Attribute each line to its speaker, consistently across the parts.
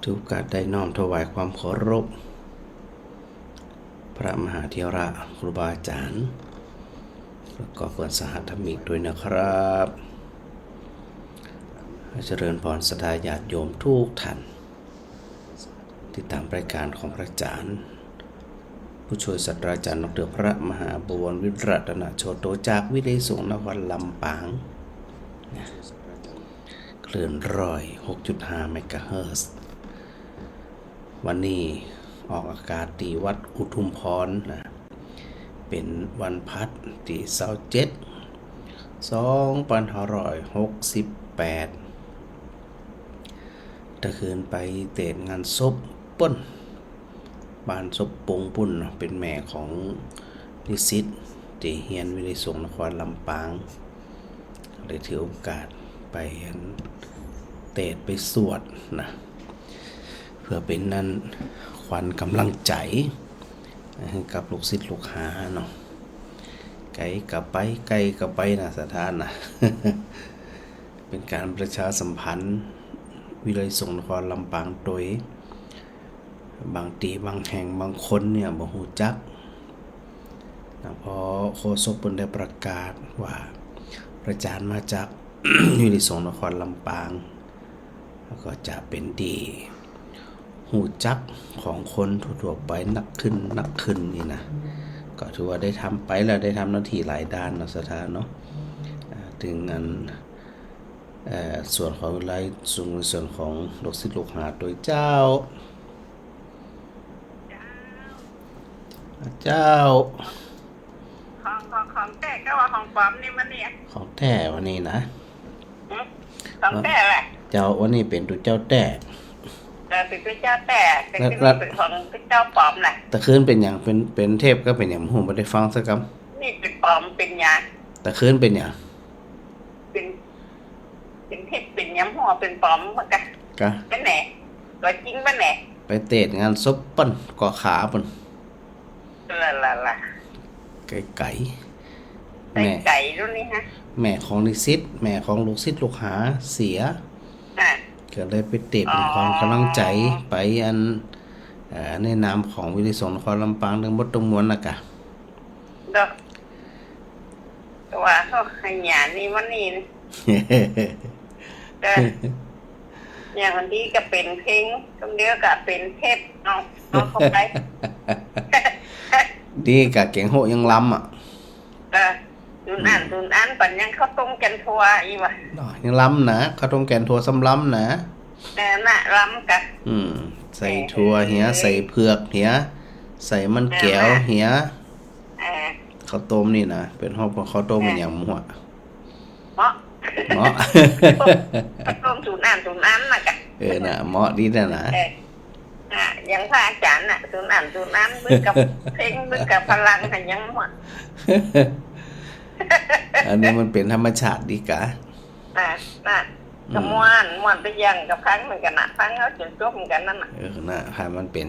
Speaker 1: ถือโอกาสได้น้อมถวายความเคารพพระมหาเถระครูบาอาจารย์แล้วก็เพื่อนสหธรรมิกด้วยนะครับเจริญพรศรัทธาญาติโยมทุกท่านติดตามรายการของพระอาจารย์ผู้ช่วยศาสตราจารย์ดร.พระมหาบวรวิรัตนโชโตจากวิเลยสงฆ์นครลำปางคลื่น106.5 เมกะเฮิรตซ์วันนี้ออกอากาศที่วัดอุทุมพรนะเป็นวันพัดที่27/2568ตะคืนไปเตะงานศพป่นบ้านศพปงปุ่นเป็นแม่ของนิสิตที่เฮียนวิเลยสงฆ์นครลำปางเลยถือโอกาสไปเตะไปสวดนะเพื่อเป็นนั่นขวัญกำลังใจกับลูกศิษย์ลูกหาเนาะไกลกับไปไกลกับไปนะสถานนะ เป็นการประชาสัมพันธ์วิเลยสงฆ์นครลำปางโดยบางทีบางแห่งบางคนเนี่ยบ่ฮู้จักนะพอโฆษกเพิ่นได้ประกาศว่าพระอาจารย์มาจาก วิเลยสงฆ์นครลำปางแล้วก็จะเป็นดีหูจักของคนทั่วๆไปนักขึ้นนี่นะก็ถือว่าได้ทำไปแล้วได้ทำหน้าที่หลายด้านนะสถานเนาะถึงอันส่วนของวิไลส่วนของลูกศิษย์ลูกหาโดยเจ้า
Speaker 2: ของแท้ก็ว่าของปลอมนี่มันเนี่ย
Speaker 1: ของแท้วันนี้นะ
Speaker 2: ของแท้แหละ
Speaker 1: เจ้าวันนี้เป็นตัวเจ้าแท้
Speaker 2: แต่เป็นเจ้าแต่เป็นของเจ้าปลอมแหละ
Speaker 1: ตะคืนเป็นอย่างเป็นเทพก็เป็นอย่างผมไม่ได้ฟังสักค
Speaker 2: ำนี่เป็นปลอมเป็นยา
Speaker 1: ตะคืนเป็นอย่าง
Speaker 2: เป็นเทพเป็นย้ำหัวเป็นปลอมมันกะเป็นไหนตัวจริงเป็นไหน
Speaker 1: ไปเตะงานศพปั่นก่อขาปั่น
Speaker 2: ละ
Speaker 1: ไก่
Speaker 2: รุ่นนี้ฮะ
Speaker 1: แม่ของนิสิตแม่ของลูกศิษย์ลูกหาเสียก็เลยไปเตะเป็นความกำลังใจไปในนามของวิเลยสงฆ์นครลำปางทั้งหมดทั้งมวลนะกะ
Speaker 2: ดอกว่าเขาขยันนี่วันนี้อย่างวันที่ก็เป็นเพลงตรงเดียวก็เป็นเทพเอาเข้าไป
Speaker 1: ดีกะเก่งโหยังล้ำอ่ะ
Speaker 2: ตุนอันปันยังเข้าต้มแกนทัวอีวะ
Speaker 1: ยังล้ำนะข้าวต้มแกนทัวซ้ำล้ำนะ
Speaker 2: น่ะล้ำกะ
Speaker 1: ใส่ทัวเหียใส่เผือกเหียใส่มันแก้วเหียข้าวต้มนี่นะเป็นห้องข้าวต้มเป็นอย่างมั่ว
Speaker 2: เหมาะข้าวต้มตุนอันน่ะกะ
Speaker 1: น่ะเหมาะดีนะ
Speaker 2: ยังพระอาจารย์น่ะตุนอันบึกกับเพลงบึกกับพลังหันยังมั่ว
Speaker 1: อันนี้มันเป็นธรรมชาติดีกะ
Speaker 2: น่ะกระม่วนไปยังกับครั้งเหมือนกันนะครั้งเขาจนจบเหมือนกันนั่นน่ะ
Speaker 1: น่ะค่ะมันเป็น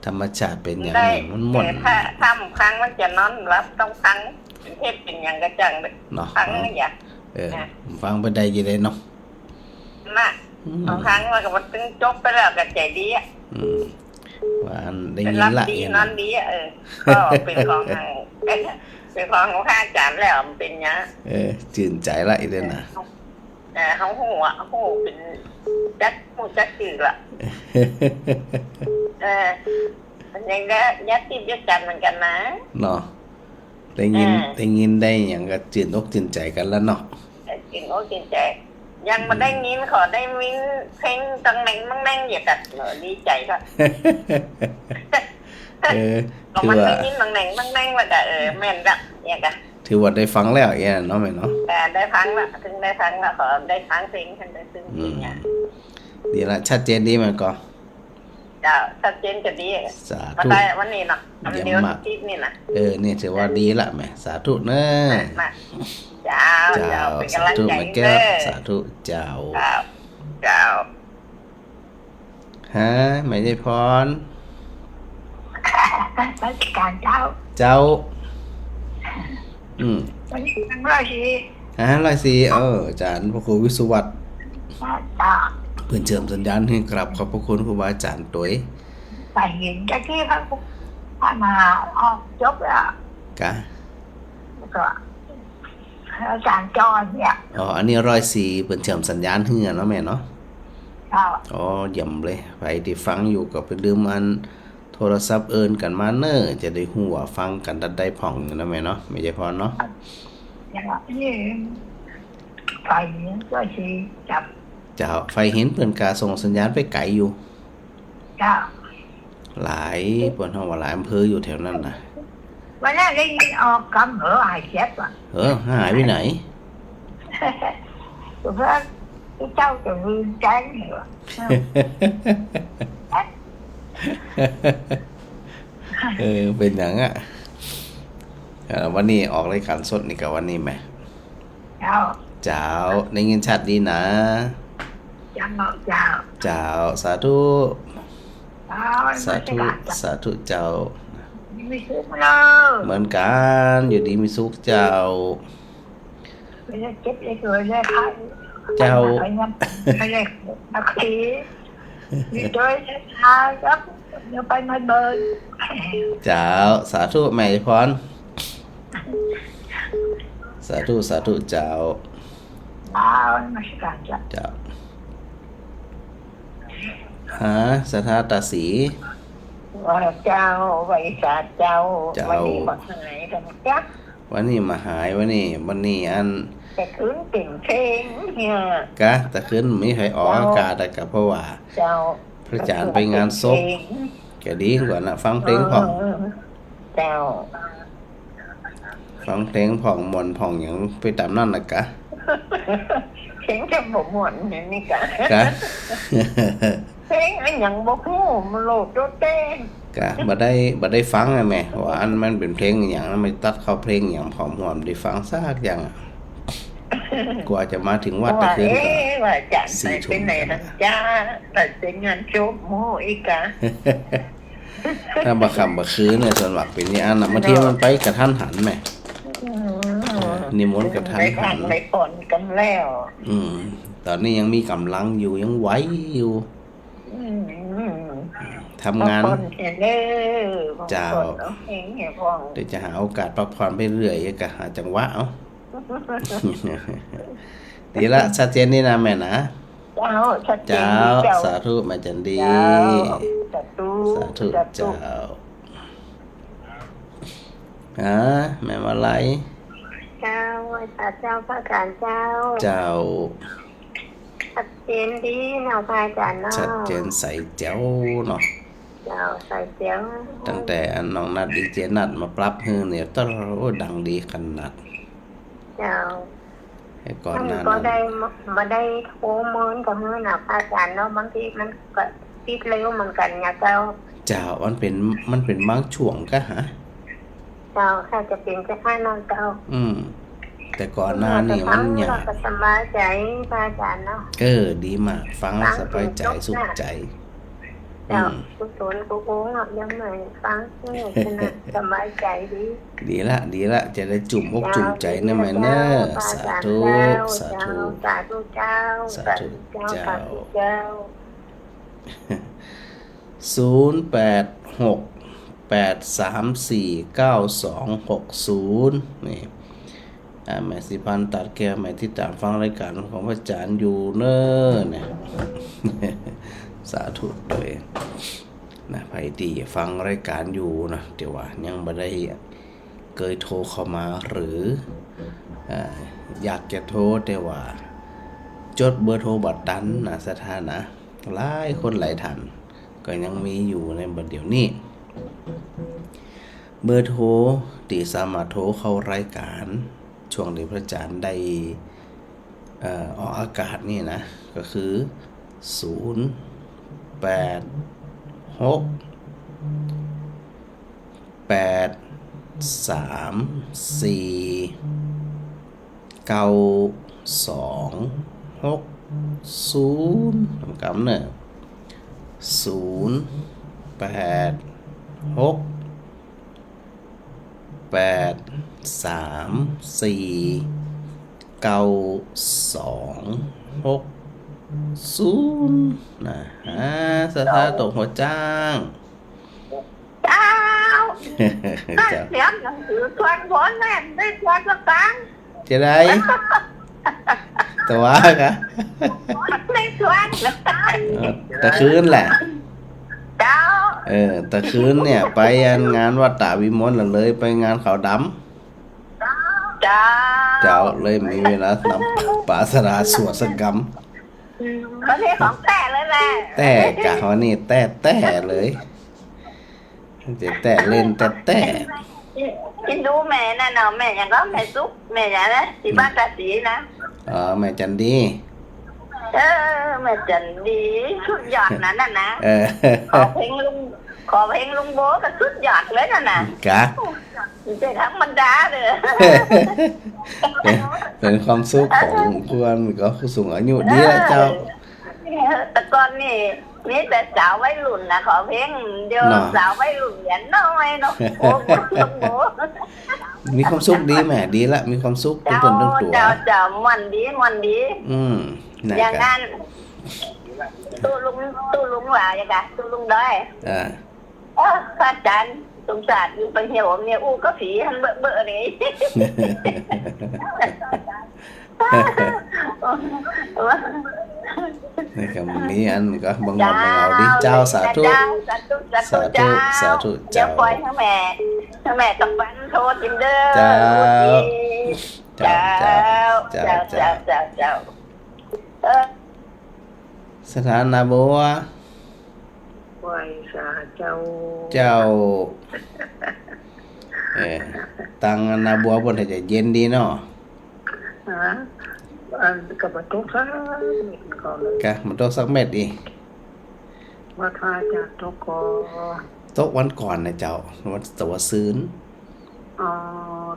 Speaker 1: ธรรมชาติเป็นอย่างนี้มันม่วน
Speaker 2: ถ้าทำครั้งมันจะนอนรับต้องครั้งเป็นเทพเป็นอย่างกระจังเลยครั้งนี่อย่า
Speaker 1: ฟังไปได้ยังไงเนาะ
Speaker 2: น่ะบางครั้งมันก็มันตึงจบไปแล้วก็ใจดีอ่ะ
Speaker 1: ว่าได้ยินละ
Speaker 2: นอนดีก็เป็นของเป็นของพระอาจารย์แล้วมันเป็นเนี้ย
Speaker 1: จื่นใจละอีเดนนะ
Speaker 2: เขาหูเป็นจักจืดละมันยังได้ยัดติดยัดกันเหมือนกันนะ
Speaker 1: เนาะได้ยินได้อย่างก็จื่นอกจื่นใจกันแล้วเนาะ
Speaker 2: จื่นอกจื่นใจยังมาได้ยินขอได้มิ้นเพลงตังแมงมั่งแมงอย่ากัดดีใจก็มันได้ยินตังแมงมั่งแมงว่าแม่นละอย่างกะ
Speaker 1: ถือว่าได้ฟังแล้วเนาะแม่เนาะ
Speaker 2: ได้ฟังละถึงได้ฟังละขอได้ฟังเพลงกันได้ซึ่งเนี่ย
Speaker 1: ดีละชัดเจนดีมันก็
Speaker 2: จ้าชัดเจนก็ดี
Speaker 1: สาธุ
Speaker 2: วันนี้เนาะเดี๋ยวคลิปนี่นะ
Speaker 1: นี่ถือว่าดีละแม่สาธุเนอะ
Speaker 2: เจ้าเป็นกำลังใจเด้อ
Speaker 1: สาธุเจ้าฮะไม่ได้พร
Speaker 2: ราชการเจ้า
Speaker 1: วันนี้
Speaker 2: 104
Speaker 1: อาจารย์พระครูวิสุวัตร เพื่อนเจิมสัญญาณให้กลับขอบพระคุณครูบาอาจารย์ตัว
Speaker 3: ไปเห็นตะกี้พระมาออกจบแล้ว
Speaker 1: กะ
Speaker 3: แล้วก็อาจารย์จอนเนี่ย
Speaker 1: อ๋ออันนี้104เพื่อนเจิมสัญญาณเฮือเนาะแม่เนาะ
Speaker 3: เจ้า
Speaker 1: อ๋อเยี่ยมเลยไปที่ฟังอยู่ก็ไปลืมอันโทรศัพท์เอินกันมาเนอจะได้หัวฟังกันดัดได้ผ่องนะแม่เนาะไม่ใช่พอเนาะ
Speaker 3: อย่างนี้ไปเนี่ยก็ชีจับ
Speaker 1: เจ้าไฟเห็นเปิ้นกาส่งสัญญาณไปไกลอยู่
Speaker 3: เจ้า
Speaker 1: หลายเปิ้นเฮาว่าหลายอำเภออยู่แถวนั้นน่ะ
Speaker 3: วันนั้นได้ยินออกคำหายเจ็บอ่ะ
Speaker 1: หายไปไหน
Speaker 3: เพราะที่เจ้าจะลืมใจเหรอ
Speaker 1: เป็นหยังอ่ะวันนี้ออกรายการสดนี่ก็วันนี้แหม
Speaker 3: เจ้า
Speaker 1: เจ้าได้ยินชัดดีนะ
Speaker 3: จังเนาะเจ้า
Speaker 1: เจ้าสาธุ
Speaker 3: เจ้า
Speaker 1: สาธุสาธุเจ้า
Speaker 3: ไม่ซื้อมาเลย
Speaker 1: เหมือนกันอยู่ดีมีสุขเจ้า
Speaker 3: ไม่ได้เจ็บเลยเลยเลยค่ะ
Speaker 1: เจ้า
Speaker 3: ไม่ได้นักทีมีโดยช้าครับเดี๋ยวไปมาเบิร์น
Speaker 1: เจ้าสาธุแม่พรสาธุสาธุเจ้า
Speaker 3: ว้าวมาสการจ้ะ
Speaker 1: เจ้าสถาตาสี
Speaker 2: ว่าเจ้าไวิชาเจ้า
Speaker 1: เจ้า
Speaker 2: วันนี้บักหายกันจัก
Speaker 1: วันนี้มาหายวันนี้อัน
Speaker 2: แต่คืนติ่งเพลงเนี่ย
Speaker 1: กะแต่ขึ้นไม่ใครออกอากาศแต่กะเพราะว่า
Speaker 2: เจ้า
Speaker 1: พระอาจารย์ไปงานศพแกดีกว่านะฟังเพลงผ่อง
Speaker 2: เจ้า
Speaker 1: ฟังเพลงผ่องมวนผ่องอย่างไปตามนั่นนะกะ
Speaker 2: เพลงจะบ่ม่วนเนี่ยนี่กะ
Speaker 1: กะ
Speaker 2: เพลงอันหยังบ่ฮู้มันโลดโตเต้น
Speaker 1: กะบ่ได้ฟังอะแม่ว่าอันมันเป็นเพลงอหย่างนั้นไม่ตัดเข้าเพลงอย่างผอมหอมได้ฟังซากอย่างอะกว่าจะมาถึงวัดตะ
Speaker 2: ว่า
Speaker 1: คืนก็
Speaker 2: ว่าจะไป
Speaker 1: 4 ชั่ว
Speaker 2: เป็น
Speaker 1: โม
Speaker 2: ไหน
Speaker 1: ง
Speaker 2: นะจ้าแต่เป็นงานจบโมอีกะ
Speaker 1: ถ้าบ่ค่ำบ่คืนเนี่ยส่วนมากเป็นอย่างนั้นน่ะบางทีมันไปกระทันหันแม่นิมนต์กระทัน
Speaker 2: ไป
Speaker 1: หั
Speaker 2: ทาน
Speaker 1: น
Speaker 2: ไปผ่อนกันแล้ว
Speaker 1: ตอนนี้ยังมีกำลังอยู่ยังไหวอยู่
Speaker 2: อืม
Speaker 1: ทำงาน
Speaker 2: บผ่อนเห็นเด้อ
Speaker 1: เจ้า
Speaker 2: บงคนเอาเองเห็นพ่อง
Speaker 1: เดี๋ยวจะหาโอกาสพักผ่อนไปเรื่อยก็หาจังหวะเอา ดีละชัดเจนนี่นะแม่นะ
Speaker 2: เจ้าชัดเจน
Speaker 1: เจ้า
Speaker 2: เจ้า
Speaker 1: สาธุแม่จันดี
Speaker 2: สาธุ
Speaker 1: สาธุเจ้าแม่มาไลย
Speaker 2: เจ้าไหว้พระเจ้าพระการเจ้า
Speaker 1: เจ้า
Speaker 2: ชัดเจนดีเนาะพระอาจารย์เนาะ
Speaker 1: ชัดเจนใส่เจ้าเนาะ
Speaker 2: เจ้าใส่เสียง
Speaker 1: ตั้งแต่อันน้องนัดดีเจนัดมาปรับฮือเนี่ยตลอดดังดีขนาด
Speaker 2: เจ้า
Speaker 1: ให้ก่อน
Speaker 2: มัน
Speaker 1: หน้า
Speaker 2: ก็
Speaker 1: นั้น
Speaker 2: ได้มาได้โทรเมินกับเฮือน่ะพระอาจารย์เนาะบางทีมันก็ติดเร็วเหมือนกันนะเจ้า
Speaker 1: เจ้ามันเป็นบางช่วงก็ฮะ
Speaker 2: เจ้าถ้าจะเป็นจะให้น้องเจ้า
Speaker 1: แต่ก่อนหน้านี่มันยา
Speaker 2: เรา
Speaker 1: ก
Speaker 2: ก็สบายใจพระอาจารย์เนาะ
Speaker 1: ดีมากฟังแล้วสบายใจสุขใจ
Speaker 2: เจ้ากุศลกุโค้งยังไงฟังนี่ขนาดสบายใจดี
Speaker 1: ดีละจะได้จุ่มอกจุ่มใจนะแม่เนอะสาธุสาธุ
Speaker 2: สาธุเจ้า
Speaker 1: สาธุเจ้า
Speaker 2: สาธุเจ้า
Speaker 1: 0868349260นี่แม่สิพันธ์ตัดแก้วแม่ที่ตามฟังรายการของพระอาจารย์อยู่เนอะเนี่ย สาธุด้วยนะไผดีฟังรายการอยู่นะเดี๋ยวว่ายังบ่ได้เคยโทรเข้ามาหรืออยากจะโทรแต่ว่าจดเบอร์โทรบัตรดันนะสถานะหลายคนหลายท่านก็ยังมีอยู่ในบัดเดี๋ยวนี้เบอร์โทรที่สามารถโทรเข้ารายการช่วงที่พระอาจารย์ได้ออกอากาศนี่นะก็คือทำกำเนอะ0868349260 0นะสถาตกหัวจ้าง
Speaker 2: เจ้า
Speaker 1: เจ้า
Speaker 2: เสียงหนังสือทวนผลแม่ได้ทวนละกัง
Speaker 1: จะได้ตัวกะ
Speaker 2: ได้ทวนละกัง
Speaker 1: ตะคืนแหละ
Speaker 2: เจ้า
Speaker 1: ตะคืนเนี่ยไปงานวัดตาวิมลเลยไปงานขาวดำ
Speaker 2: เจ้า
Speaker 1: เจ้าเลยมีเวลานำปาสราสวดสกรรม
Speaker 2: วันนี้ของแต่เลยแหละ
Speaker 1: แต่กะวันนี้แต่เลยจะแต่เล่นแต่
Speaker 2: กินดูแม่น่ะเนาะแม่ยังก็แม่ซุกแม่อย่างนะที่บ้านตาสีนะ
Speaker 1: แม่จันดี
Speaker 2: แม่จันดีสุดยอดนั้นน่ะนะ ขอเพลงลุงโบก็สุดยอดเลยน่ะนะ
Speaker 1: กะ
Speaker 2: จะธรรมดาเลย
Speaker 1: เป็นความสุขของเพื่อนก็สูงอายุดีแล้วเจ้า
Speaker 2: แต่ก่อนนี่มีแต่สาววัยรุ่นนะขอเพลงเดียว
Speaker 1: เนาะ
Speaker 2: สาววัยรุ่นเหรียญน้อยเนาะโอ้โหลุงโบ
Speaker 1: มีความสุขดีแม่ดีละมีความสุขเป็น
Speaker 2: เจ้า
Speaker 1: ตนตั้งตัว
Speaker 2: เจ้ามันดี
Speaker 1: นะ
Speaker 2: อย่าง
Speaker 1: กะ
Speaker 2: นั้นตู้ลุงว่าอย่างไงตู้ลุงได้ พระอาจารย์สงสารอยู่ไปเหี่ยวเนี่ยอู้ก็ผีหันเบอนี่
Speaker 1: นี่ก็มีอันก็บังหมดบังเอาดิเจ้าสาธุ
Speaker 2: สาธุ
Speaker 1: สาธุ
Speaker 2: เจ้า
Speaker 1: เจ้า
Speaker 2: ปล่อยทั้งแม่กับปันโทษจิมเด้อ
Speaker 1: เจ้า
Speaker 2: เจ้า
Speaker 1: เจ้า
Speaker 2: เจ้าเจ้า
Speaker 1: สถานะบัว
Speaker 3: ไหวสาเจ้า
Speaker 1: เจ้าตังนาบัวบนให้จะเย็นดีเนาะ
Speaker 3: ฮะอันกับประตูฟ้าก่อนเลย
Speaker 1: กะมันตกสักเม็ดอี
Speaker 3: ว่าถ้าจากตกกอ
Speaker 1: ตกวันก่อนนะเจ้าวันตัวซืน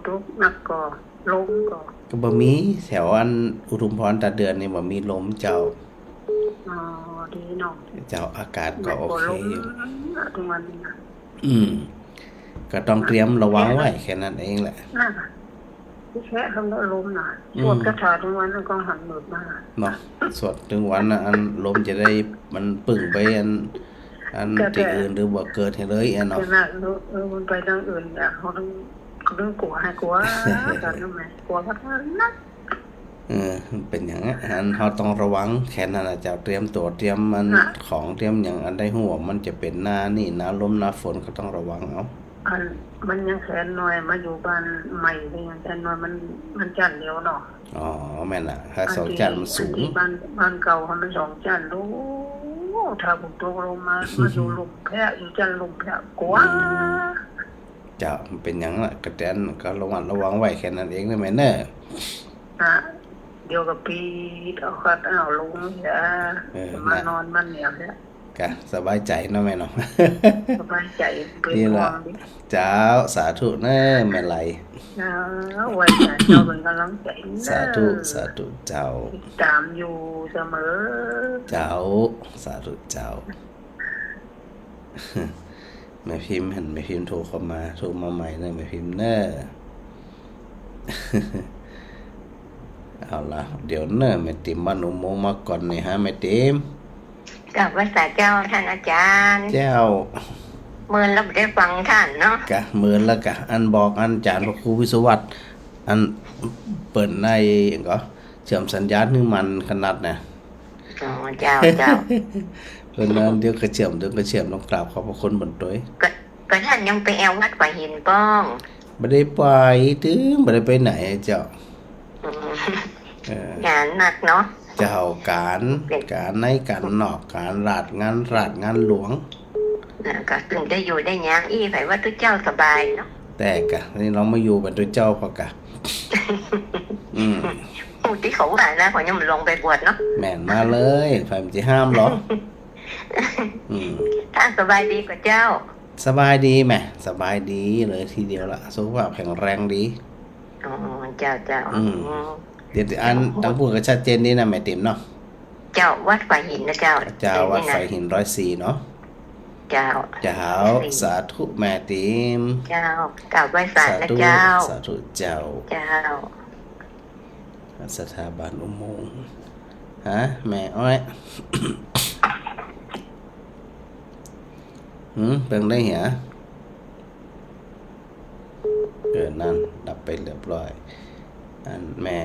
Speaker 3: ตกหนักก่อลมก่อ
Speaker 1: ก็บ่มีแถวอันอุทุมพรตาเดือนนี่บ่มีลมเจ้า
Speaker 3: ดีเนาะ
Speaker 1: เจ้าอากาศก็โอเคอยู่
Speaker 3: ทุกวันนี้นะ
Speaker 1: ก็ต้องเตรียมระวังไว้แค่นั้นเองแหละ
Speaker 3: น่ะที่แค่คำว่าลมน่ะสวดคาถาทุกวันแล้วก็หันหมดมา
Speaker 1: เนาะสวดถึงวันน่ะอันลมจะได้มันปึ่งไปอันที่อื่นหรือบ่เกิดให้เลยอัน
Speaker 3: ข
Speaker 1: เนาะ
Speaker 3: นาดมันไปทางอื่นเนี่ยเขาต้องกลัวให้กลัวกันทำไมกลัวพัฒนา
Speaker 1: มันเป็นอย่างนั้นอันเราต้องระวังแค่นั้นน่ะเจ้าเตรียมตัวเตรียมมันของเตรียมอย่างอันได้หัวมันจะเป็นหน้านี่หน้าลมหน้าฝนก็ต้องระวังเอา
Speaker 3: มันยังแขนน้อยมาอยู่บ้านใหม่เลยยังแขนน้อยมันจันเดียวเนาะ
Speaker 1: อ๋อแม่นล่ะถ้าสองจานมันสูง
Speaker 3: บ้านเก่ามันสองจันรู้ถ้าผมตกลงมาอยู่ลุมแพะอยู่จันลุมแพะกลัว
Speaker 1: เจ้ามันเป็นอย่างนั้นล่ะกระแตนก็ระวังไว้แค่นั้นเองนะแม่เนอะ
Speaker 3: เดี๋ยวกับปีเอาคัดเอาลงเนี่ยมานอนมันเนี่ยเนี่ย
Speaker 1: กะสบายใจเนาะแม่เนาะ
Speaker 3: สบายใจเป็น
Speaker 1: นี่
Speaker 3: ห่ว
Speaker 1: ล่ะ
Speaker 3: งดิ
Speaker 1: เจ้าสาธุเนอะแม่ไหล
Speaker 3: ไว้ใจเจ้าเป็นกำลังใจ
Speaker 1: สาธุสาธุเจ้า
Speaker 3: ตามอยู่เสมอ
Speaker 1: เจ้าสาธุเจ้า แม่พิมพ์เห็นแม่พิมพ์โทรเข้ามาโทรมาใหม่เลยแม่พิมพ์เนอะ เอาละเดี๋ยวเนอะแม่ติ๋มบ้านอุโมงค์มาก่อนนี่ฮะแม่ติ๋ม
Speaker 2: กับภาษาเจ้าท่านอาจารย์
Speaker 1: เจ้า
Speaker 2: เมื่อเราได้ฟังท่านเนาะ
Speaker 1: กะเหมือนแล้วกะอันบอกอันจารย์พระครูวิศวัตรอันเปิดในก็เชื่อมสัญญาณให้มันขนาดน่ะ
Speaker 2: เจ้า
Speaker 1: เพิ่นนั้นเดี๋ยวก็เชื่อมต้องกราบขอบพระคุณบนตัว
Speaker 2: ก็ท่านยังไปแอววัดป่าหินป้อง
Speaker 1: บ่ได้ไปถึงบ่ได้ไปไหนเจ้า
Speaker 2: งานหนักเนาะ
Speaker 1: เจ้าการในการนอกการราชงานหลวง
Speaker 2: ก็ถึงได้อยู่ได้ยางอีไผว่าทุกเจ้าสบายเนาะ
Speaker 1: แต่กะนี่เรามาอยู่เป็นตัวเจ้าพอกะ
Speaker 2: ผู้ที่เขาว่านะเขายังลงไปบวชเนาะ
Speaker 1: แม่นมาเลยไฟมันจะห้ามหรอ
Speaker 2: ท่านสบายดีกว่าเจ้า
Speaker 1: สบายดีแม่สบายดีเลยทีเดียวละสุขภาพแข็งแรงดี
Speaker 2: เจ้าเ
Speaker 1: ดี๋ยวอันตั้งพูดก็ชัดเจนดีนะแม่ติ๋มเนาะ
Speaker 2: เจ้าวัดป่าหินนะเจ้า
Speaker 1: เจ้าวัดไฟหิน104เนาะ
Speaker 2: เจ้า
Speaker 1: สาธุแม่ติ๋ม
Speaker 2: เจ้ากราบไหว้ศาลนะเจ้า
Speaker 1: สาธุเจ้า
Speaker 2: เจ้า
Speaker 1: สถาบันอุโมงค์ ฮะแม่อ้อย เป็นได้เหรอนั่นดับไปเรียบร้อยอันแม่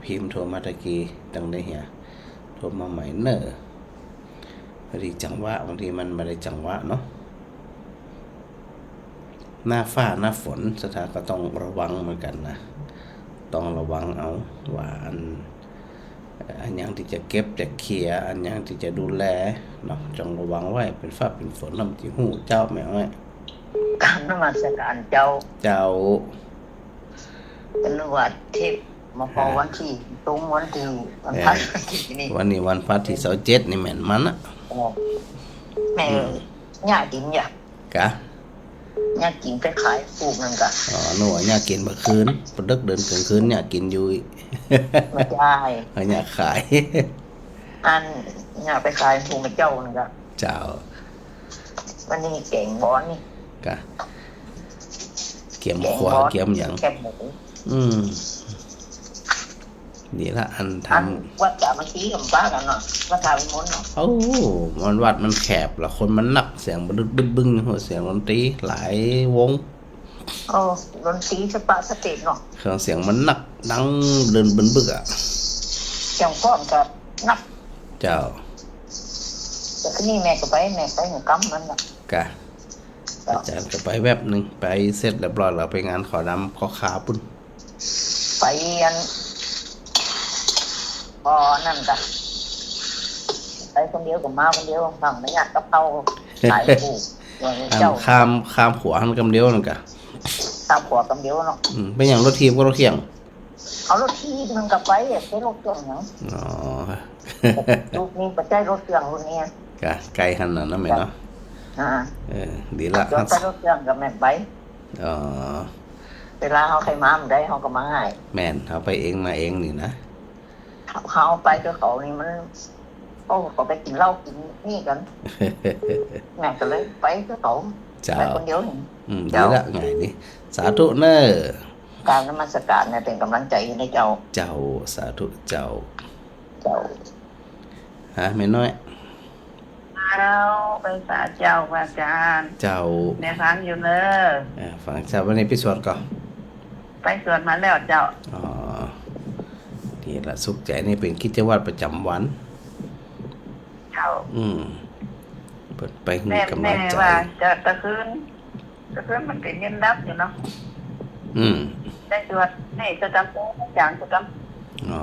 Speaker 1: พิมพ์โทรมาตะกี้ตั้งได้เหรอโทรมาใหม่เนอะพอดีจังหวะบางทีมันไม่ได้จังหวะเนาะหน้าฟ้าหน้าฝนสถานก็ต้องระวังเหมือนกันนะต้องระวังเอาว่าอันยังที่จะเก็บจะเคลียร์อันยังที่จะดูแลเนาะจงระวังไว้เป็นฟ้าเป็นฝนลำที่หูเจ้าแม่อ้อย
Speaker 3: กรรมนมัสการเจ้า
Speaker 1: เจ้า
Speaker 3: เป็นวัดที่มาพอวันที่ตรงวันที่วันพักที่นี่
Speaker 1: วันนี้วันพระที่27นี่แม่นมันอะ
Speaker 3: แม่ย่ากินอย่าก
Speaker 1: ะ
Speaker 3: ย่ากินไปขายปลูกนั่นกะ
Speaker 1: อ๋อหนูอยากกินเมื่อคืนปดึกเดินกลางคืนอยากกินอยู่อีก
Speaker 3: ไม่ได้
Speaker 1: อยากขาย
Speaker 3: อันย่าไปขายผูกมาเจ้านั่นกะ
Speaker 1: เจ้า
Speaker 3: วันนี้เก่งบอนนี่
Speaker 1: กะเกี่ยมขวาเกี่ยมหยัง
Speaker 3: แค่หมู
Speaker 1: นี่ละอันท
Speaker 3: อันวัดจ่าเมื่อกี้กับป้ากันเนาะวัดทาวิมลเนาะ
Speaker 1: ำมันวัดมันแคบละคนมันหนักเสียงบึ้งหัวเสียงดนตรีหลายวง
Speaker 3: โอ้ดนตรีสปาสเตจเนาะ
Speaker 1: เครื่องเสียงมันหนักดังเดินบึกอ่ะ
Speaker 3: จังก้อนกับนับ
Speaker 1: เจ้า
Speaker 3: แต่ที่นี่แม่ก็ไปหัวกำมันน่ะ
Speaker 1: กะอาจารย์ก็ไปแวบหนึ่งไปเสร็จเรียบร้อยแล้วไปงานขอดำขอขาปุ่น
Speaker 3: ไปอันพอนั่นกะไปคนเดียวกับมาคนเดียวฝั่งไม่อยากกับเขาขายปลูกอย่าง
Speaker 1: อัน
Speaker 3: เจ้า
Speaker 1: ข้ามหัวหันกำเดียวนั่นกะ
Speaker 3: ตามหัวกับเดียวเนาะ
Speaker 1: เป็นอย่างรถทีมก็รถเคียง
Speaker 3: เอารถที่มันกับไปใช้รถเครื่องเนาะ
Speaker 1: อ๋อ
Speaker 3: ลูกนี้ไปใช้รถเครื่องรุ่นนี้
Speaker 1: กะไกลหันน่ะนะแม่เนาะ ดีละ
Speaker 3: จนไปรถเครื่องกับแม่ไป
Speaker 1: อ๋อ
Speaker 3: เวลาเขาใครมามันได้เขาก็มาให้
Speaker 1: แม่นเอาไปเองมาเองนี่นะ
Speaker 3: เขาไปก็เขานี่มันโอ้เขาไปกินเหล้ากินนี่กันแม่ก็เลยไปก็เขา
Speaker 1: เจ้า
Speaker 3: ไปคนเดียวนี่
Speaker 1: ดีละไงนี่สาธุเนอ
Speaker 3: การนมัสการเนี่ยเป็นกำลังใจให้เจ้า
Speaker 1: เจ้าสาธุเจ้า
Speaker 3: เจ้า
Speaker 1: ฮะแม่น้อย
Speaker 3: แล้วไปสาเจ้าอาจารย์
Speaker 1: เจ้า
Speaker 3: ในฟังอยู่เนอะ
Speaker 1: ฟังเจ้าวันนี้พี่สวดก่อน
Speaker 3: ไปสวนมาแล้วเจ้า
Speaker 1: อ๋อดีละสุขใจนี่เป็นกิจวัตรประจำวัน
Speaker 3: เจ้า
Speaker 1: เปิดไปหู
Speaker 3: แม่
Speaker 1: กำลั
Speaker 3: แม่
Speaker 1: งใจ
Speaker 3: ว่าจะตะคืนมันเป็นเงินรับอยู่เนาะ ได้สวดนี่จะจำโอ้จางจะจ
Speaker 1: อ๋อ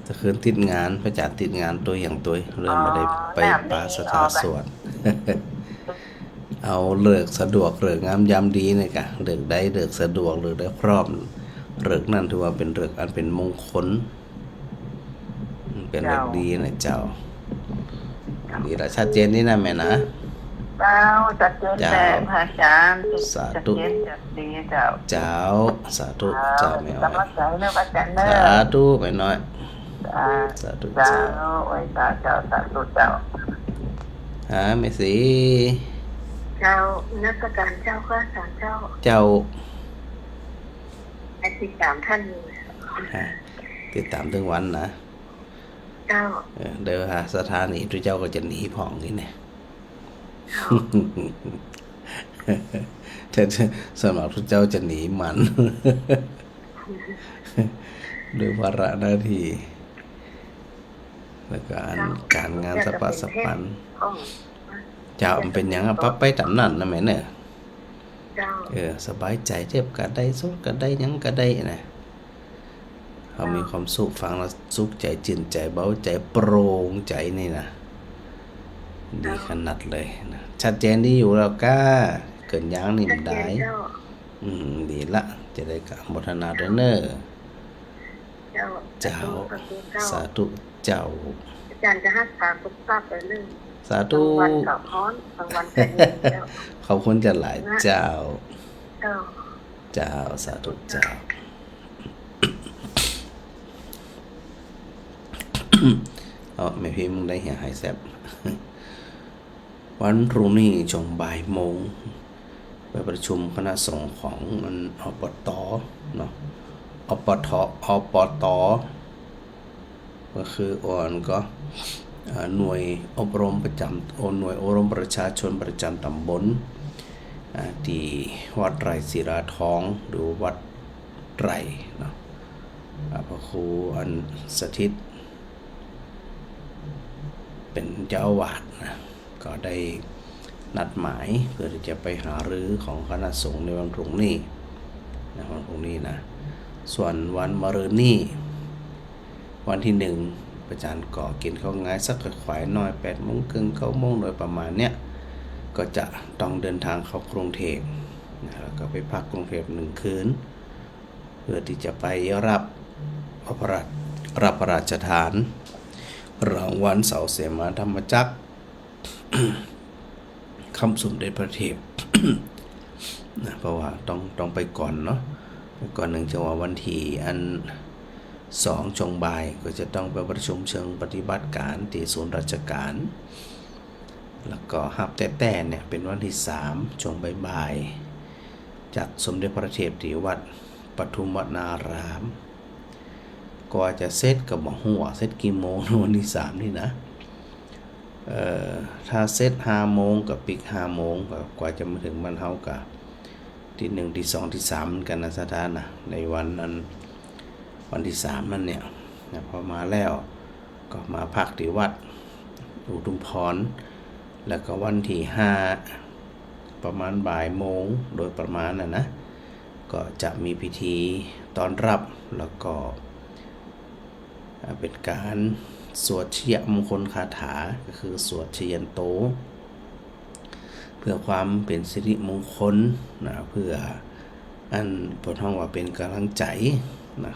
Speaker 1: จะคืนติดงานพระจันทร์ติดงานตัวอย่างตัวเริ่มมาได้ไปปาสถาสวด เอาเลิกสะดวกเลิกงามยามดีเนี่ยกะเลิกได้เลิกสะดวกเลิกได้พร้อมเลิกนั่นถือว่าเป็นเลิกอันเป็นมงคลเป็นเลิกดีนะเจ้าดีละชัดเจนนี่นะแม่นะ
Speaker 3: ำเจ้าจัดเจนแต่พระอาจารย์
Speaker 1: สา
Speaker 3: จัด
Speaker 1: ธุ
Speaker 3: เจนจัดดีเจ้า
Speaker 1: เจ้าสาธุเจ้าแม่
Speaker 3: กำลังใจเนอะพระอาจารย์เนอะ
Speaker 1: สาธุแม่น้อย สาธุ
Speaker 3: เจ้า
Speaker 1: เจ้า
Speaker 3: ไว้ตาเจ้าสาธุเจ้า
Speaker 1: หาแม่สี
Speaker 3: เจ้านักการเจ้าก็สารเจ้า
Speaker 1: เจ้า
Speaker 3: ไอ้ที่สามท่าน
Speaker 1: ติดตามถึงวันนะ
Speaker 3: เจ้า
Speaker 1: เดี๋ยวหาสถานีทุกเจ้าก็จะหนีผ่องนี่เนี่ยแต่สำหรับทุกเจ้าจะหนีมัน ด้วยภาระหน้าที่แล้วก็การงานสปาสปันเจ้ามันเป็นอย่างปั๊บไปตามนั้นนะแม่เนี่ยสบายใจเจ็บก็ได้สุขก็ได้ยังก็ได้นะเขามีความสุขฟังแล้วสุขใจจินใจเบาใจโปร่งใจนี่นะดีขนาดเลยนะชัดเจนดีอยู่แล้วก็เกินยังนี่มันได้ดีละจะได้กับโมทนาด้วยเนอเจ้าสาธุเจ้า
Speaker 3: อาจารย์จะให้สาธุภาพไปเรื่อง
Speaker 1: สาธุ
Speaker 3: วันกับฮ้อนบางวันกับเย็นเจ้า
Speaker 1: ขอบคุณจะหลายเจ้า
Speaker 3: เจ้า
Speaker 1: เจ้าสาธุเจ้า แม่พี่มึงได้เหี่ยหายแซ่บ วันพรุ่งนี้ช่วงบ่ายโมงไปประชุมคณะสงฆ์ของมันอปตเนาะอปท ก็คืออ่อนก็หน่วยอบรมประจำหน่วยอบรมประชาชนประจำตำบลที่วัดไตรศิราทองหรือวัดไตรเนาะพระครูอันสถิตเป็นเจ้าอาวาสนะก็ได้นัดหมายเพื่อที่จะไปหารือของคณะสงฆ์ในวันพรุ่งนี้นะวันพรุ่งนี้นะส่วนวันมะรืนนี้วันที่1อาจารย์ก็กินข้าวง่ายสักขวายน้อย8 โมงครึ่ง9 โมงโดยประมาณเนี้ยก็จะต้องเดินทางเข้ากรุงเทพนะแล้วก็ไปพักกรุงเทพ1 คืนเพื่อที่จะไปรับพระราชทานรางวัลเสาเสมาธรรมจักร คำสมเด็จพระเทพ นะเพราะว่าต้องไปก่อนเนาะไปก่อน1 จังหวะวันที่อัน2 ช่วงบ่ายก็จะต้องไปประชุมเชิงปฏิบัติการที่ศูนย์ราชการแล้วก็หับแต่เนี่ยเป็นวันที่3 ช่วงบ่ายจากสมเด็จพระเทพที่วัดปทุมวนารามก็จะเสร็จกับหัวเสร็จกี่โมงวันที่3นี่นะถ้าเสร็จ5 โมงกับปิก5 โมงกว่าจะมาถึงบ้านเฮากับที่1ที่2ที่3กันนะสถานนะในวันนั้นวันที่3นั่นเนี่ยพอมาแล้วก็มาพักที่วัดอุทุมพรแล้วก็วันที่5ประมาณบ่ายโมงโดยประมาณนะก็จะมีพิธีต้อนรับแล้วก็เป็นการสวดเชียมงคลคาถาก็คือสวดเชียนโตเพื่อความเป็นสิริมงคลนะเพื่ออันพระท่องว่าเป็นกำลังใจนะ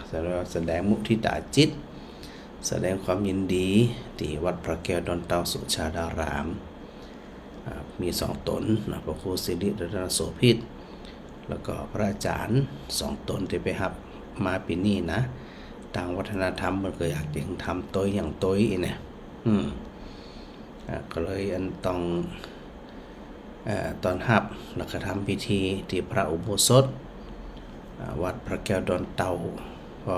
Speaker 1: แสดงมุทิตาจิตแสดงความยินดีที่วัดพระแก้วดอนเตาสุชาดารามมี2 ตนนะพระครูสิริรัตนโสภิตแล้วก็พระอาจารย์2 ตนที่ไปรับมาปีนี้นะต่างวัฒนธรรมมันก็อยากจะทำตัวอย่างตัวเนี่ยก็เลยอันต้องตอนรับแล้วก็ทำพิธีที่พระอุโบสถวัดพระแก้วดอนเตาพอ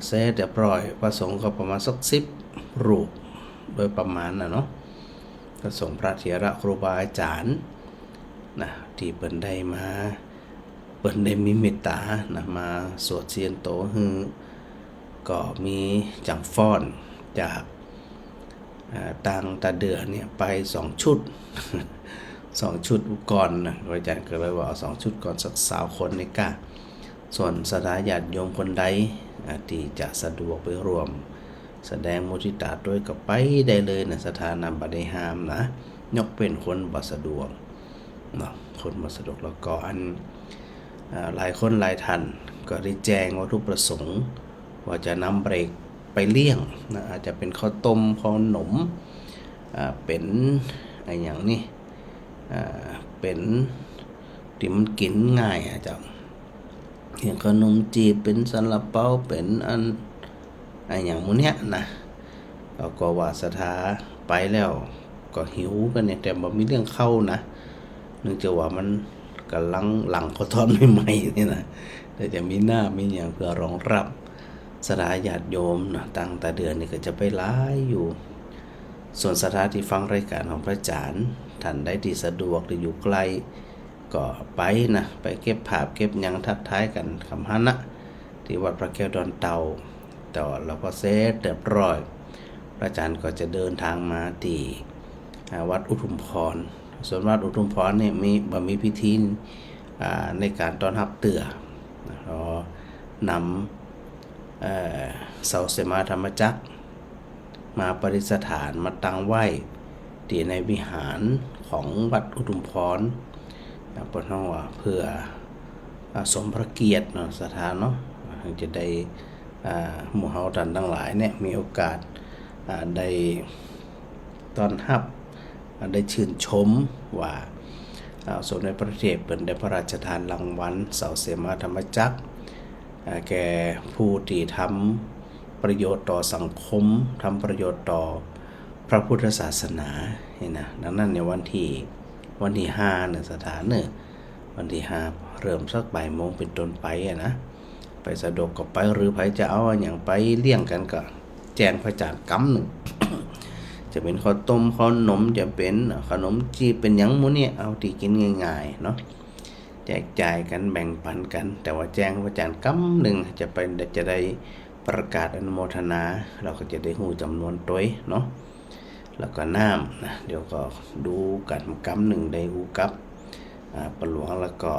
Speaker 1: เสร็จเรียบร้อยพระสงฆ์ก็ประมาณสัก10 รูปโดยประมาณเนาะพระสงฆ์พระเถระครูบาอาจารย์นะที่เปิ้นได้มีเมตตานะมาสวดเชียนโตก็มีจังฟ้อนจากต่างตาเดือเนี่ยไป2 ชุด 2 ชุดก่อนนะอาจารย์ก็เลยว่า2 ชุดก่อนสัก20 คนในกะส่วนสถาญาติโยมคนใดที่จะสะดวกไปร่วมแสดงมุทิตาด้วยก็ไปได้เลยนะสถานะบ่ได้ห้ามนะยกเป็นคนบ่สะดวกเนาะคนบ่สะดวกแล้วก็หลายคนหลายท่านก็ได้แจ้งวัตถุประสงค์ว่าจะนำไปเลี้ยงนะอาจจะเป็นข้าวต้มขนมเป็นอย่างนี้เป็นที่มันกินง่ายจ้ะอย่างขนมจีบเป็นซาลาเปาเป็นอย่างมื้อเนี้ยนะแล้วก็ว่าสถาไปแล้วก็หิวกันเนี่ยแต่บ่มีเรื่องเข้านะเนื่องจากว่ามันกำลังหลังเขาทอดใหม่ๆนี่นะแต่จะมีหน้ามีอย่างเพื่อรองรับสถาญาติโยมนะตั้งแต่เดือนนี่ก็จะไปหลายอยู่ส่วนสถาที่ฟังรายการของพระอาจารย์ท่านใดที่สะดวกหรืออยู่ไกลก็ไปนะไปเก็บภาพเก็บหยังทักทายกันคำหันนะที่วัดพระแก้วดอนเตาต่อแล้วก็เสร็จเรียบร้อยพระอาจารย์ก็จะเดินทางมาที่วัดอุทุมพรส่วนวัดอุทุมพรเนี่ยมีพิธีในการต้อนรับเตือนำเสาเสมาธรรมจักรมาประดิษฐานมาตั้งไว้ที่ในวิหารของวัดอุทุมพรปนห้องว่าเพื่อสมพระเกียรติเนาะสถานเนาะจะได้หมู่เฮาท่านทั้งหลายเนี่ยมีโอกาสได้ต้อนรับได้ชื่นชมว่าสมเด็จพระเทพเป็นได้พระราชทานรางวัลเสาเสมาธรรมจักรแก่ผู้ที่ทำประโยชน์ต่อสังคมทำประโยชน์ต่อพระพุทธศาสนานี่นะดังนั้นในวันที่5เนี่ยสถานเนี่ยวันที่5เริ่มสักบ่ายโมงเป็นต้นไปนะไปสะดวกก็ไปหรือใครจะเอาอย่างไปเลี้ยงกันก็ แจ้งพระอาจารย์กำหนึ่ง จะเป็นข้าวต้มข้าวนมจะเป็นขนมจีบเป็นหยังหมูเนี่ยเอาที่กินง่ายๆเนาะแจกจ่ายกันแบ่งปันกันแต่ว่าแจ้งพระอาจารย์กำหนึ่งจะได้ประกาศอนุโมทนาเราก็จะได้หูจำนวนตัวเนาะแล้วก็น้ำนะเดี๋ยวก็ดูกันกำหนึ่งได้หูกับปหลวงแล้วก็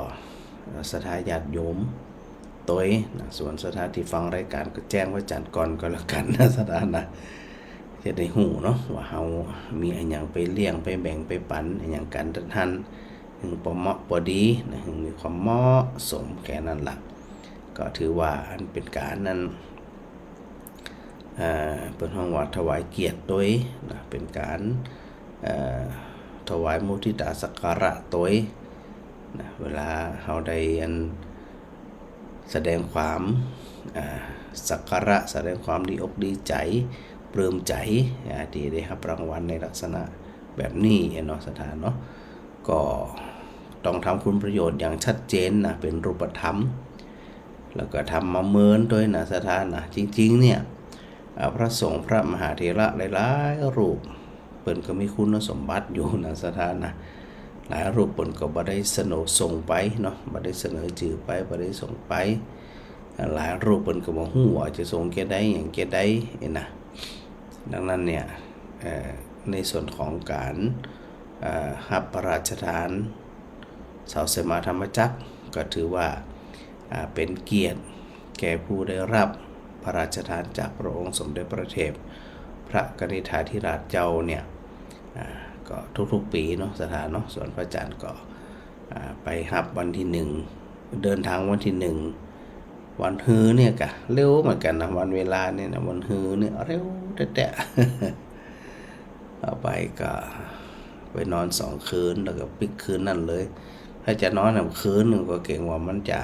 Speaker 1: สถาญาติโยมตัวนะส่วนสถานที่ฟังรายการก็แจ้งพระอาจารย์ก่อนก็แล้วกันนะสถานนะจะได้หูเนาะว่าเฮามีอะไรอย่างไปเลี้ยงไปแบ่งไปปันอะไรอย่างกันท่านถึงพอเหมาะพอดีนะถึงมีความเหมาะสมแค่นั้นล่ะก็ถือว่าอันเป็นการนั้นเป็นห้องวัดถวายเกียรติตัวนะเป็นการถวายมุทิตาสักการะตัวนะเวลาเฮาได้แสดงความสักการะแสดงความดีอกดีใจปลื้มใจที่ได้รับรางวัลในลักษณะแบบนี้เนาะสถานเนาะก็ต้องทำคุณประโยชน์อย่างชัดเจนนะเป็นรูปธรรมแล้วก็ทำมาเมินด้วยนะสถานนะจริงๆเนี่ยพระสงฆ์พระมหาเถระหลายๆรูปเปิ้นก็มีคุณสมบัติอยู่นะสถานนะหลายรูปเปิ้นก็บ่ได้เสนอส่งไปเนาะบ่ได้เสนอชื่อไปบ่ได้ส่งไปหลายรูปเปิ้นก็บ่ฮู้ว่าจะส่งแก่ใดหยังแก่ใดนะดังนั้นเนี่ยในส่วนของการรับพระราชทานเสาเสมาธรรมจักรก็ถือว่าเป็นเกียรติแก่ผู้ได้รับพระราชทานจากพระองค์สมเด็จพระเทพพระกนิษฐาธิราชเจ้าเนี่ยก็ทุกๆปีเนาะสถานเนาะส่วนพระอาจารย์ก็ไปรับวันที่1เดินทางวันที่1วันฮือเนี่ยกะเร็วเหมือนกันนะวันเวลาเนี่ยนะวันฮือเนี่ยเร็วแตะเอาไปก็ไปนอน2คืนแล้วก็ปิกคืนนั่นเลยถ้าจะนอนคืนนึงก็เก่งว่ามันจะ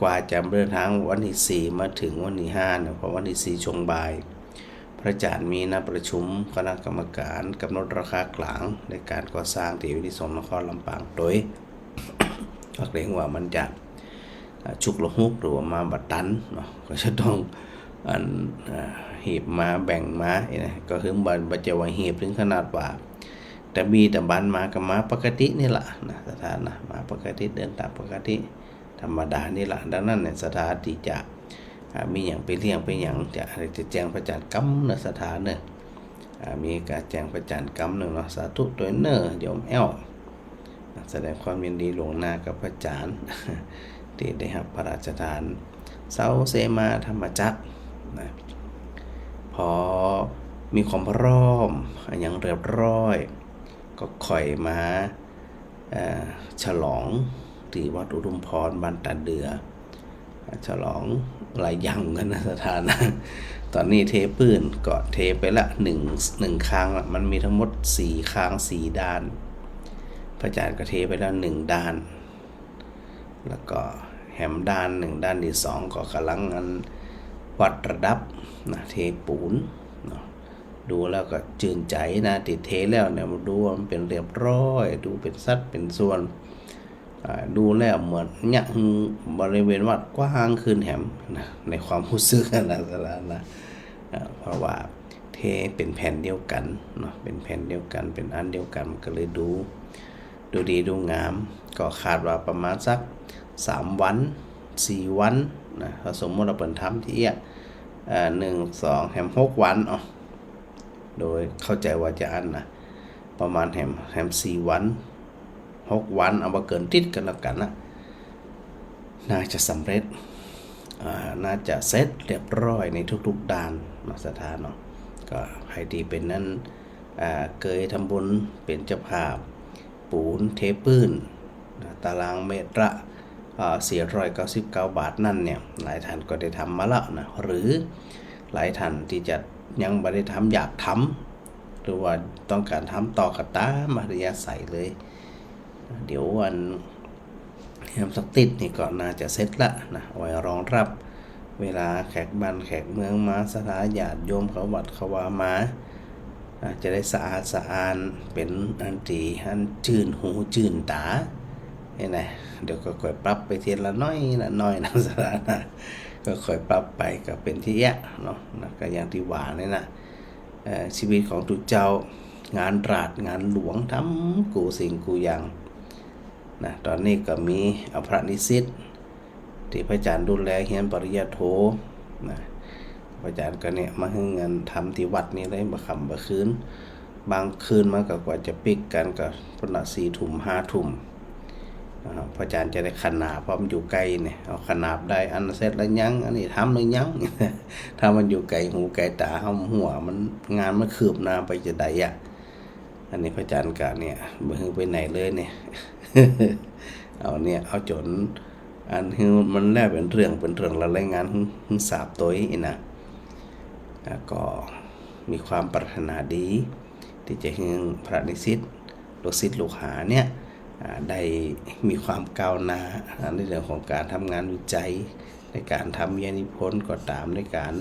Speaker 1: กว่าจะเดินทางวันที่4มาถึงวันที่5เนี่ยเพราะวันที่4ช่วงบ่ายพระอาจารย์มีนัดประชุมคณะกรรมการกำหนดราคากลางในการก่อสร้างที่วินิสงนครลำปางโดยก็เกรงว่ามันจะชุกละหุกหรือว่ามาบัดตันเนาะก็จะต้องหีบมาแบ่งมาก็คือบัดจะว่าหีบถึงขนาดว่าแต่บีแต่บันมากับมาปกตินี่แหละนะสถานนะมาปกติเดินตามปกติธรรมดานี่แหละดังนั้นเนี่ยสถานที่จะมีอย่างไปเลี้ยงไปอย่างจะแจ้งพระอาจารย์กำเนสถานเนี่ยมีการแจ้งพระอาจารย์กำหนึ่งเนาะสาธุตัวเนอโยมแอลแสดงความยินดีหลวงหน้ากับพระอาจารย์ที่ได้รับพระราชทานเสาเสมาธรรมจักรนะพอมีความพร้อมอย่างเรียบร้อยก็ค่อยมาฉลองที่วัดอุดมพรบ้านตาเดือฉลองหลายอย่างกันนะสถานะตอนนี้เทปืนก็เทไปละ1ครั้งละมันมีทั้งหมด4ครั้ง4ด้านพระอาจารย์ก็เทไปแล้ว1ด้านแล้วก็แหมด้าน1ด้านที่2ก็กำลังวัดระดับนะเทปูนเนาะดูแล้วก็จื่นใจนะติดเทแล้วเนี่ยมาดูว่ามันเป็นเรียบร้อยดูเป็นสัดเป็นส่วนดูแล้วเหมือนเนี่ยบริเวณวัดกว้างขึ้นแหมนะในความรู้สึกนะเพราะว่าเทเป็นแผ่นเดียวกันเนาะเป็นแผ่นเดียวกันเป็นอันเดียวกันก็เลยดูดีดูงามก็คาดว่าประมาณสัก3วัน4วันนะถ้าสมมติเราเปิดทำที่1 2แหม6วันโดยเข้าใจว่าจะอันนะประมาณแหม4วัน6วันเอามาเกินติดกันแล้วกันนะน่าจะสำเร็จน่าจะเสร็จเรียบร้อยในทุกๆด้านมาสถานเนาะก็ให้ดีเป็นนั้นเคยทำบุญเป็นเจ้าภาพปูนเทปืนตารางเมตรละ499 บาทนั่นเนี่ยหลายท่านก็ได้ทำมาแล้วนะหรือหลายท่านที่จะยังไม่ได้ทำอยากทำหรือว่าต้องการทำต่อกระตามารยาใส่เลยเดี๋ยววันแฮมสักติดนี่ก็น่าจะเสร็จละนะไว้รองรับเวลาแขกบ้านแขกเมืองมาสถานญาติโยมเขาวัดเขาว่ามาจะได้สะอาดเป็นอันตีอันจื่นหูจื่นตาเห็นไหมเดี๋ยวก็ค่อยปรับไปทีละน้อยนะสถาน ก็ค่อยปรับไปก็เป็นที่แยะเนาะนะก็อย่างที่ว่านี่นะชีวิตของทุกเจ้างานราชงานหลวงทำกูสิ่งกูอย่างนะตอนนี้ก็มีพระนิสิตที่พระอาจารย์ดูแลเรียนปริญญาโทนะพระอาจารย์ก็เนี่ยมาให้เงินทำที่วัดนี้เลยมาค่ำมาคืนบางคืนมันก็กว่าจะปิกกันก็ประมาณ4 ทุ่ม 5 ทุ่มพระอาจารย์จะได้ขนาบเพราะมันอยู่ไกลเนี่ยเอาขนาบได้อันเสร็จแล้วยังอันนี้ทำเลยยัง ถ้ามันอยู่ไกลหูไกลตาเฮาหัวมันงานมันคืบหน้าไปจะได้อ่ะอันนี้พระอาจารย์กะเนี่ยบ่ฮือไปไหนเลยเนี่ย เอาเนี่ยเอาจนอันคือมันแล้วเป็นเรื่องละรายงานหึสาบตัวอีนะก็มีความปรารถนาดีที่จะให้พระนิสิตลูกศิษย์ลูกหาเนี่ยได้มีความก้าวหน้าในเรื่องของการทำงานวิจัยในการทำวิทยานิพนธ์ก็ตามในการ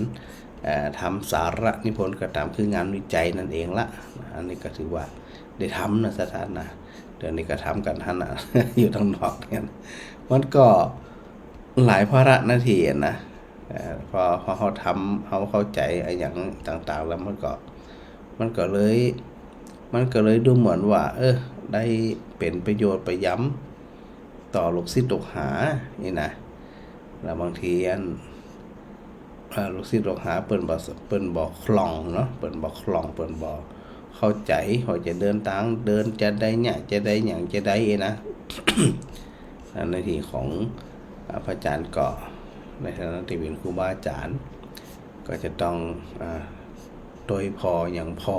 Speaker 1: ทำสาระนิพนธ์ก็ตามคืองานวิจัยนั่นเองละอันนี้ก็ถือว่าได้ทำนะสถานนะเดี๋ยวนี้ก็ทำกันท่านนะ อยู่ทางนอกเนี่ยมันก็หลายภาระหน้าที่นะพอเขาทำเขาเข้าใจไอ้อย่างต่างๆแล้วมันก็เลยดูเหมือนว่าได้เป็นประโยชน์ไปย้ำต่อลูกศิษย์ลูกหานี่นะแล้วบางทีลูกศิษย์ลูกหาเปิ้นบอกคล่องเนาะเปิ้นบอกคล่องเปิ้นบอกเข้าใจเขาจะเดินทางเดินจะได้เนี่ยจะได้อย่างจะได้นะ ในที่ของพระอาจารย์ก็ในฐานะที่เป็นครูบาอาจารย์ก็จะต้องโดยพออย่างพอ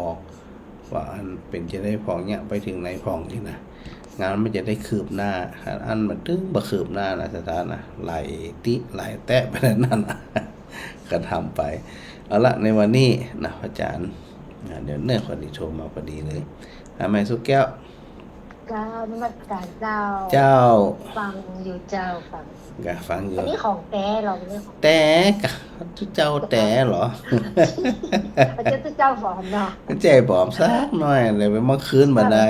Speaker 1: ว่าอันเป็นจะได้พอเนี่ยไปถึงไหนพองที่นะงานมันจะได้คืบหน้าอันมันตึงบ่คืบหน้านะสถานนะไหลแตะไปนั่นนะ ก็ทำไปเอาละในวันนี้นะพระอาจารย์เดี๋ยวพอดีโทรมาพอดีเลยแม่สุแก้ว
Speaker 4: ก้าวนมัสการเจ้าฟังอยู่เจ้า
Speaker 1: ฟังอยู่
Speaker 4: อันนี้ของแต่เราไม่ของ
Speaker 1: แต่เจ้าแต่เหรอ
Speaker 4: เจ้าบอมเนาะ
Speaker 1: ใจบอมสักหน่อยเลยไปเมื่อคืนมาได้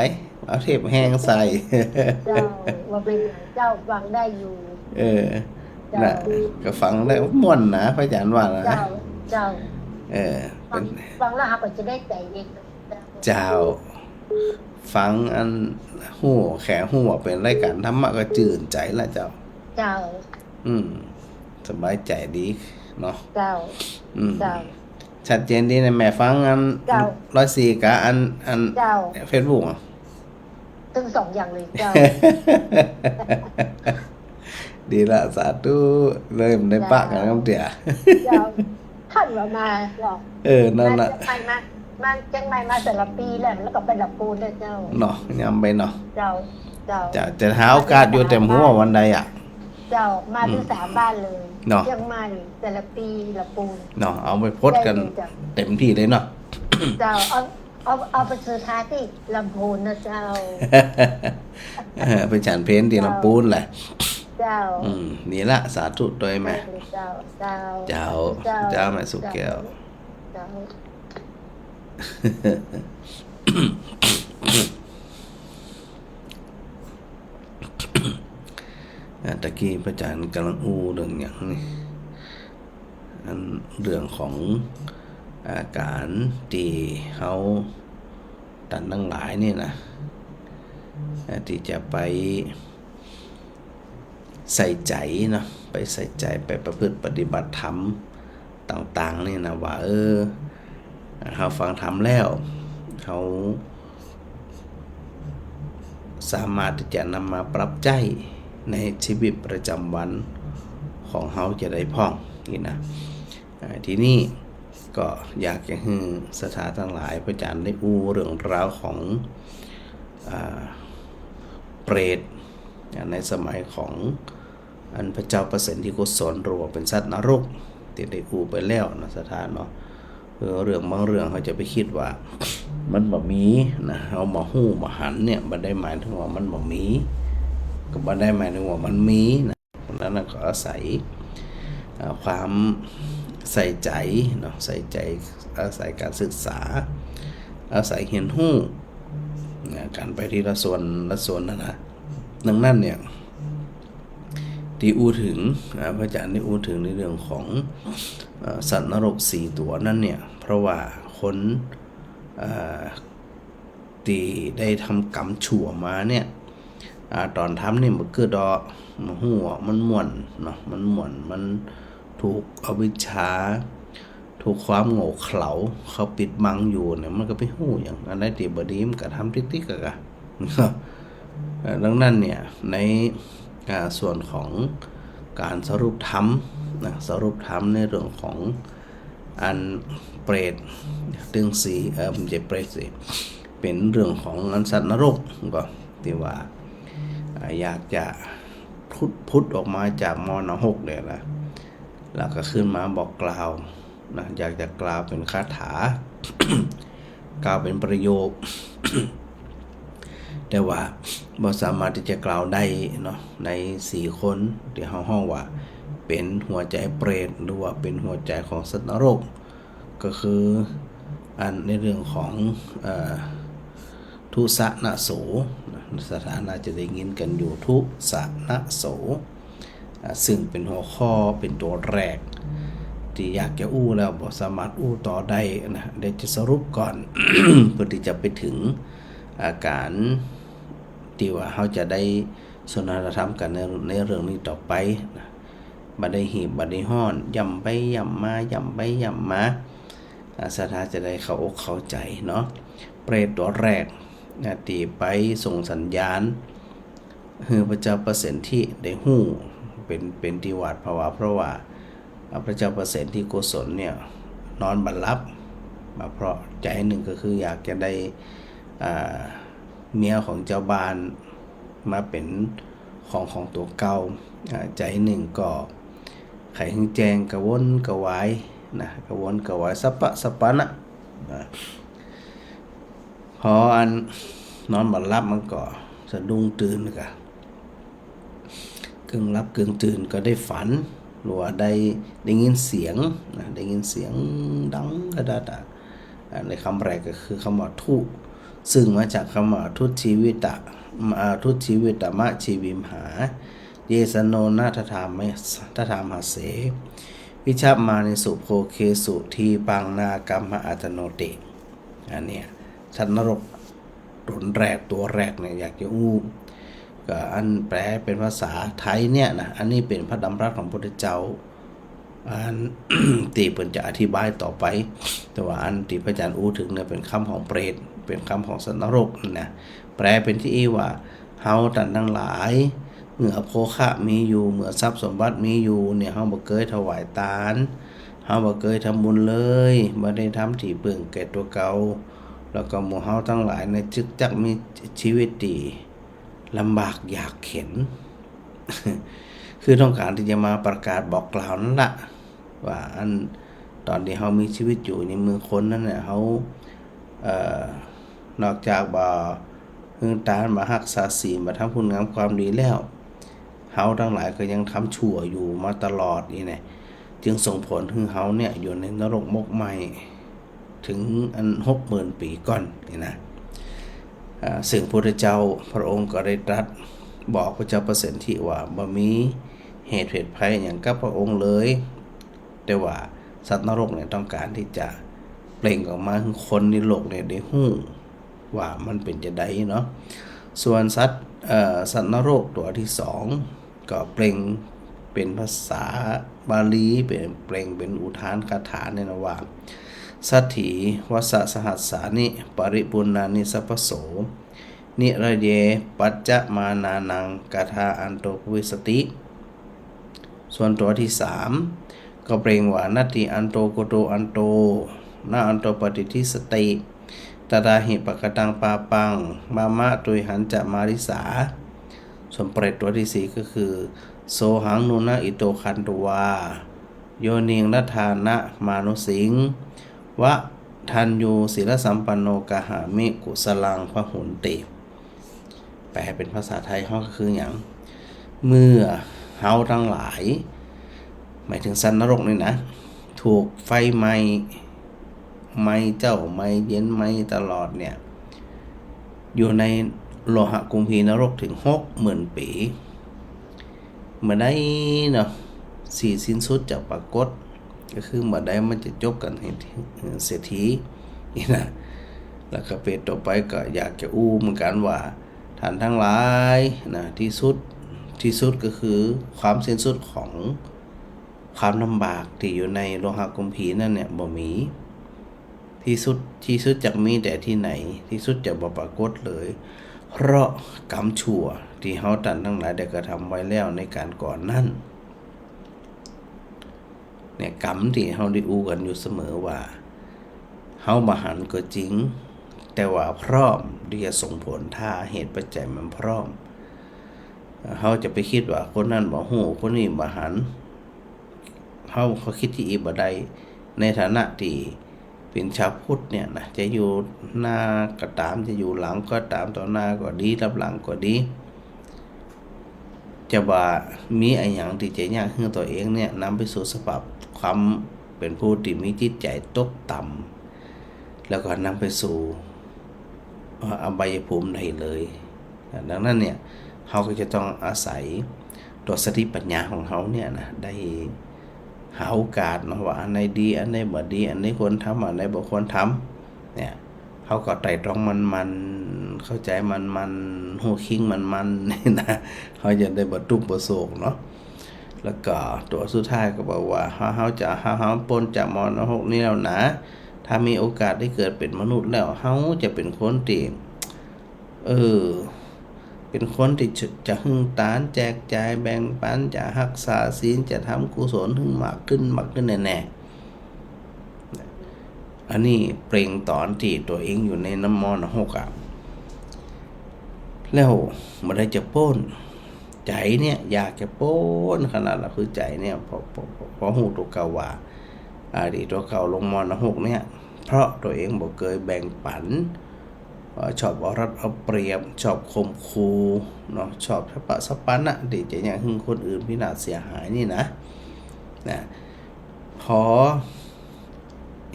Speaker 1: เอาเทปแห้งใส่
Speaker 4: เจ้าว่าเป็นเจ้าฟังได้อยู่
Speaker 1: น่ะก็ฟังได้ม่วนนะพระอาจารย์ว่านะ
Speaker 4: เจ้าฟังแล้วครับก็จะได้ใจเอง
Speaker 1: เจ้าฟังอันหูแขหูเป็นรายการธรรมะก็จื่นใจละเจ้าสบายใจดีเนาะ
Speaker 4: เจ้า
Speaker 1: ชัดเจนดีนะแม่ฟังอัน104กับอันFacebook อ่ะ
Speaker 4: ทั้ง2อย่างเลยเจ้า
Speaker 1: ดีละสาธุเลยมันได้ปะกันกับเตี่ย
Speaker 4: เจ้าท่านว่ามาหรอก
Speaker 1: นั่นน่ะ
Speaker 4: มันจังไม่มาแต่ละปีแล้วก็ไปดับปูนเจ้า
Speaker 1: เนาะยำไปเนาะ
Speaker 4: เจ้า
Speaker 1: จะหาโอกาสอยู่เต็มหัววันใดอ่ะ
Speaker 4: เจ้ามาถึง3บ้านเลยยังมาแต่ละปีละปูน
Speaker 1: เนาะเอาไปพดกันเต็มที่เลยเนาะ
Speaker 4: เจ้าเอาไปซื้อท้าที่ลำพูนนะเจ้า
Speaker 1: ไปฉันเพนที่ลำพูนแหละ
Speaker 4: เจ้า
Speaker 1: นี่ละสาธุโดยแม่
Speaker 4: เ
Speaker 1: จ้าแม่สุแก้วตะกี้พระอาจารย์กำลังเรื่องอย่างนี้อันเรื่องของการที่เขาตันทั้งหลายนี่นะที่จะไปใส่ใจเนาะไปใส่ใจไปประพฤติปฏิบัติธรรมต่างๆนี่นะว่าเขาฟังธรรมแล้วเขาสามารถที่จะนำมาปรับใจในชีวิตประจำวันของเขาจะได้พ่องนี่นะทีนี้ก็อยากจะให้สถานทั้งหลายพระอาจารย์ได้เรื่องราวของเปรตในสมัยของอันพระเจ้าประสิทธิโกศลหรือว่าเป็นสัตว์นรกที่ได้ไปแล้วนะสถานเนาะเรื่องบางเรื่องเขาจะไปคิดว่ามันบ่มีนะเอามาหู้มาหันเนี่ยบ่ได้หมายถึงว่ามันบ่มีก็บ่ได้หมายถึงว่ามันมีนะเพราะนั้นก็อาศัยความใส่ใจเนาะใส่ใจอาศัยการศึกษาอาศัยเห็นหู้การไปที่ละส่วนนั่นนะดังนั้นเนี่ยท ที่อู้ถึงพระอาจารย์ได้อู้ถึงในเรื่องของสัตว์นรก4ตัวนั่นเนี่ยเพราะว่าคนที่ได้ทำกรรมชั่วมาเนี่ยตอนทำนี่มันเกิดมาหัวมันม่วนเนาะมันถูกอวิชชาถูกความโง่เขลาเขาปิดบังอยู่เนี่ยมันก็ไปหู้อย่างอันใดที่บ่ดีมันก็ทำติ๊กๆกะดังนั้นเนี่ยในส่วนของการสรุปธรรมสรุปธรรมในเรื่องของอันเปรตตึงสีไม่ใช่เปรตสิเป็นเรื่องของอันสัตว์นรกก็ที่ว่าอยากจะพุทธออกมาจากมรณะ6เนี่ยนะแล้วก็ขึ้นมาบอกกล่าวนะอยากจะกล่าวเป็นคาถา กล่าวเป็นประโยค แต่ว่าบ่สามารถที่จะกล่าวได้เนาะใน4คนที่ห้องว่าเป็นหัวใจเปรตหรือว่าเป็นหัวใจของสัตว์นรกก็คืออันในเรื่องของทุสะนะโสสถานะจะได้ยินกันอยู่ทุสะนะโสซึ่งเป็นหัวข้อเป็นตัวแรกที่อยากจะอู้แล้วบ่สามารถอู้ต่อได้นะเดี๋ยวจะสรุปก่อน เพื่อที่จะไปถึงอาการที่ว่าเขาจะได้สนทนาธรรมกันในเรื่องนี้ต่อไปนะบัดได้หีบบัดได้ห้อนย่ำไปย่ำมาย่ำไปย่ำมาสถาจะได้เข้าอกเข้าใจเนาะเปรตตัวแรกที่ไปส่งสัญญาณคือพระเจ้าเปอร์เซ็นต์ที่ได้หู้เป็นที่หวาดภาวะเพราะว่าพระเจ้าเปอร์เซ็นต์ที่กุศลเนี่ยนอนบัลลับเพราะใจหนึ่งก็คืออยากจะได้เมียของเจ้าบ้านมาเป็นของตัวเก่าใจหนึ่งก็ไขหึงแจงกระวนกระวายนะกระวนกระวายสปะนะพออันนอนบัลลับมันก็สะดุ้งตื่นกันกึ่งรับกึ่งตื่นก็ได้ฝันหรือว่าได้ยินเสียงนะได้ยินเสียงดังกระดาษในคำแรกก็คือคำว่าทุซึ่งมาจากคำว่าทุชีวิตะทุชีวิตะมะชีวิมหาเยสโนนาทธามหาเสวิชัพมานิสุโภเคสุทีปังนากรรมอัตโนติอันเนี้ยสัตว์นรกตัวแรกเนี่ยอยากจะอู้ก็อันแปลเป็นภาษาไทยเนี่ยนะอันนี้เป็นพระดำรัสของพระพุทธเจ้าอัน ตีเพิ่นจะอธิบายต่อไปแต่ว่าอันที่พระอาจารย์อู้ถึงเนี่ยเป็นคำของเปรตเป็นคำของสัตว์นรกนะแปลเป็นที่ว่าเฮาท่านทั้งหลายเมื่อโภคะมีอยู่เมื่อทรัพย์สมบัติมีอยู่เนี่ยเฮาบ่เคยถวายทานเฮาบ่เคยทำบุญเลยบ่ได้ทำที่พึ่งแก่ตัวเก่าแล้วก็หมู่เฮาทั้งหลายในจึกจักมีชีวิตดีลำบากอยากเข็น คือต้องการที่จะมาประกาศบอกกล่าวนั่นแหละว่าอันตอนที่เขามีชีวิตอยู่ในเมืองคนนั้นเนี่ยเขานอกจากบ่ฮึงตานมารักษาศีลมาทำคุณงามความดีแล้วเขาทั้งหลายก็ยังทำชั่วอยู่มาตลอดนี่นะจึงส่งผลให้เขาเนี่ยอยู่ในนรกมกไหมถึงอัน 60,000 ปีก่อนนี่นะซึ่งพระพุทธเจ้าพระองค์ก็ได้ตรัสบอกพระเจ้าเปอร์เซ็นต์ที่ว่าบ่มีเหตุภัยอย่างกับพระองค์เลยแต่ว่าสัตว์นรกเนี่ยต้องการที่จะเปล่งออกมาให้คนในโลกเนี่ยได้ฮู้ว่ามันเป็นจะได้เนาะส่วนสัตว์นรกตัวที่2ก็เปล่งเป็นภาษาบาลีเป็นเปล่งเป็นอุทานคาถาเนี่ยนะว่าสัตถีวัสสหัสสานิปริปุณานิสัพพโสนิระเยปัจจะมานานังกาธาอันโตภวิสติส่วนตัวที่3ก็เปล่งว่านัตติอันโตโกโตอันโตนาอันโตปฏิทิสติตตาหิปกตังปาปังมามะตุยหันจะมาริสาส่วนเปรตตัวที่4ก็คือโสหังนุนะอิโตคันตวาโยนิงรัฐานะมานุสิงวะทันยูศีลสัมปันโนกหามิกุสลังพหุนติแปลเป็นภาษาไทยก็คืออย่างเมื่อเฮาทั้งหลายหมายถึงสัตว์นรกนี่นะถูกไฟไหม้เจ้าไหม้เย็นไหม้ตลอดเนี่ยอยู่ในโลหะกุมพีนรกถึง 60,000 ปี เมื่อใดเนาะสีสิ้นสุดจะปรากฏก็คือเมื่อใดมันจะจบกันให้เศรษฐีนี่นะแล้วก็เป็นต่อไปก็อยากจะอู้เหมือนกันว่าท่านทั้งหลายนะที่สุดก็คือความสิ้นสุดของความลำบากที่อยู่ในโลหะกัมพีร์นั่นเนี่ยบ่มีที่สุดจะมีแต่ที่ไหนที่สุดจะบ่ปรากฏเลยเพราะกรรมชั่วที่เฮาท่านทั้งหลายได้กระทำไว้แล้วในการก่อนนั้นเนี่ยกรรมที่เฮาได้อู้กันอยู่เสมอว่าเฮาบ่หันก็จริงแต่ว่าพร้อมที่จะส่งผลถ้าเหตุปัจจัยมันพร้อมเฮาจะไปคิดว่าคนนั้นบ่ฮู้คนนี้บ่หันเขาคิดที่อีบ่ได้ในฐานะที่เป็นชาวพุทธเนี่ยนะจะอยู่หน้าก็ตามจะอยู่หลังก็ตามต่อหน้าก็ดีรับหลังก็ดีจะว่ามีอะไรอย่างที่จะยากให้ตัวเองเนี่ยนำไปสู่สภาพความเป็นผู้ที่มีจิตใจตกต่ำแล้วก็นำไปสู่อบายภูมิได้เลยดังนั้นเนี่ยเขาก็จะต้องอาศัยตัวสติปัญญาของเขาเนี่ยนะได้หาโอกาสเนาะว่าอันไหนดีอันไหนบ่ดีอันไหนควรทำอันไหนบ่ควรทำเนี่ยเขาก็ไตร่ตรองมันเข้าใจมันหูคิงมันนี่นะเขาจะได้บ่ทุกข์บ่โศกเนาะแล้วก็ตัวสุดท้ายก็บอกว่าเฮาจะพ้นจากมรณะนี้แล้วนะถ้ามีโอกาสได้เกิดเป็นมนุษย์แล้วเฮาจะเป็นคนที่เป็นคนที่จะหึงตานแจกจ่ายแบ่งปันจะรักษาศีลจะทำกุศลให้มากขึ้นแน่ๆอันนี้เปล่งตอนที่ตัวเองอยู่ในน้ำมรณะอ่ะแล้วเมื่อไรจะพ้นใจเนี่ยอยากจะพ้นขนาดละคือใจเนี่ยพอหูตัวเก่าว่าอดีตตัวเก่าลงมรณะเนี่ยเพราะตัวเองบ่เคยแบ่งปันชอบเอารัดเอาเปรียบชอบข่มขู่เนาะชอบสะปันนะที่จะอย่างหึงคนอื่นพินาศเสียหายนี่นะพอ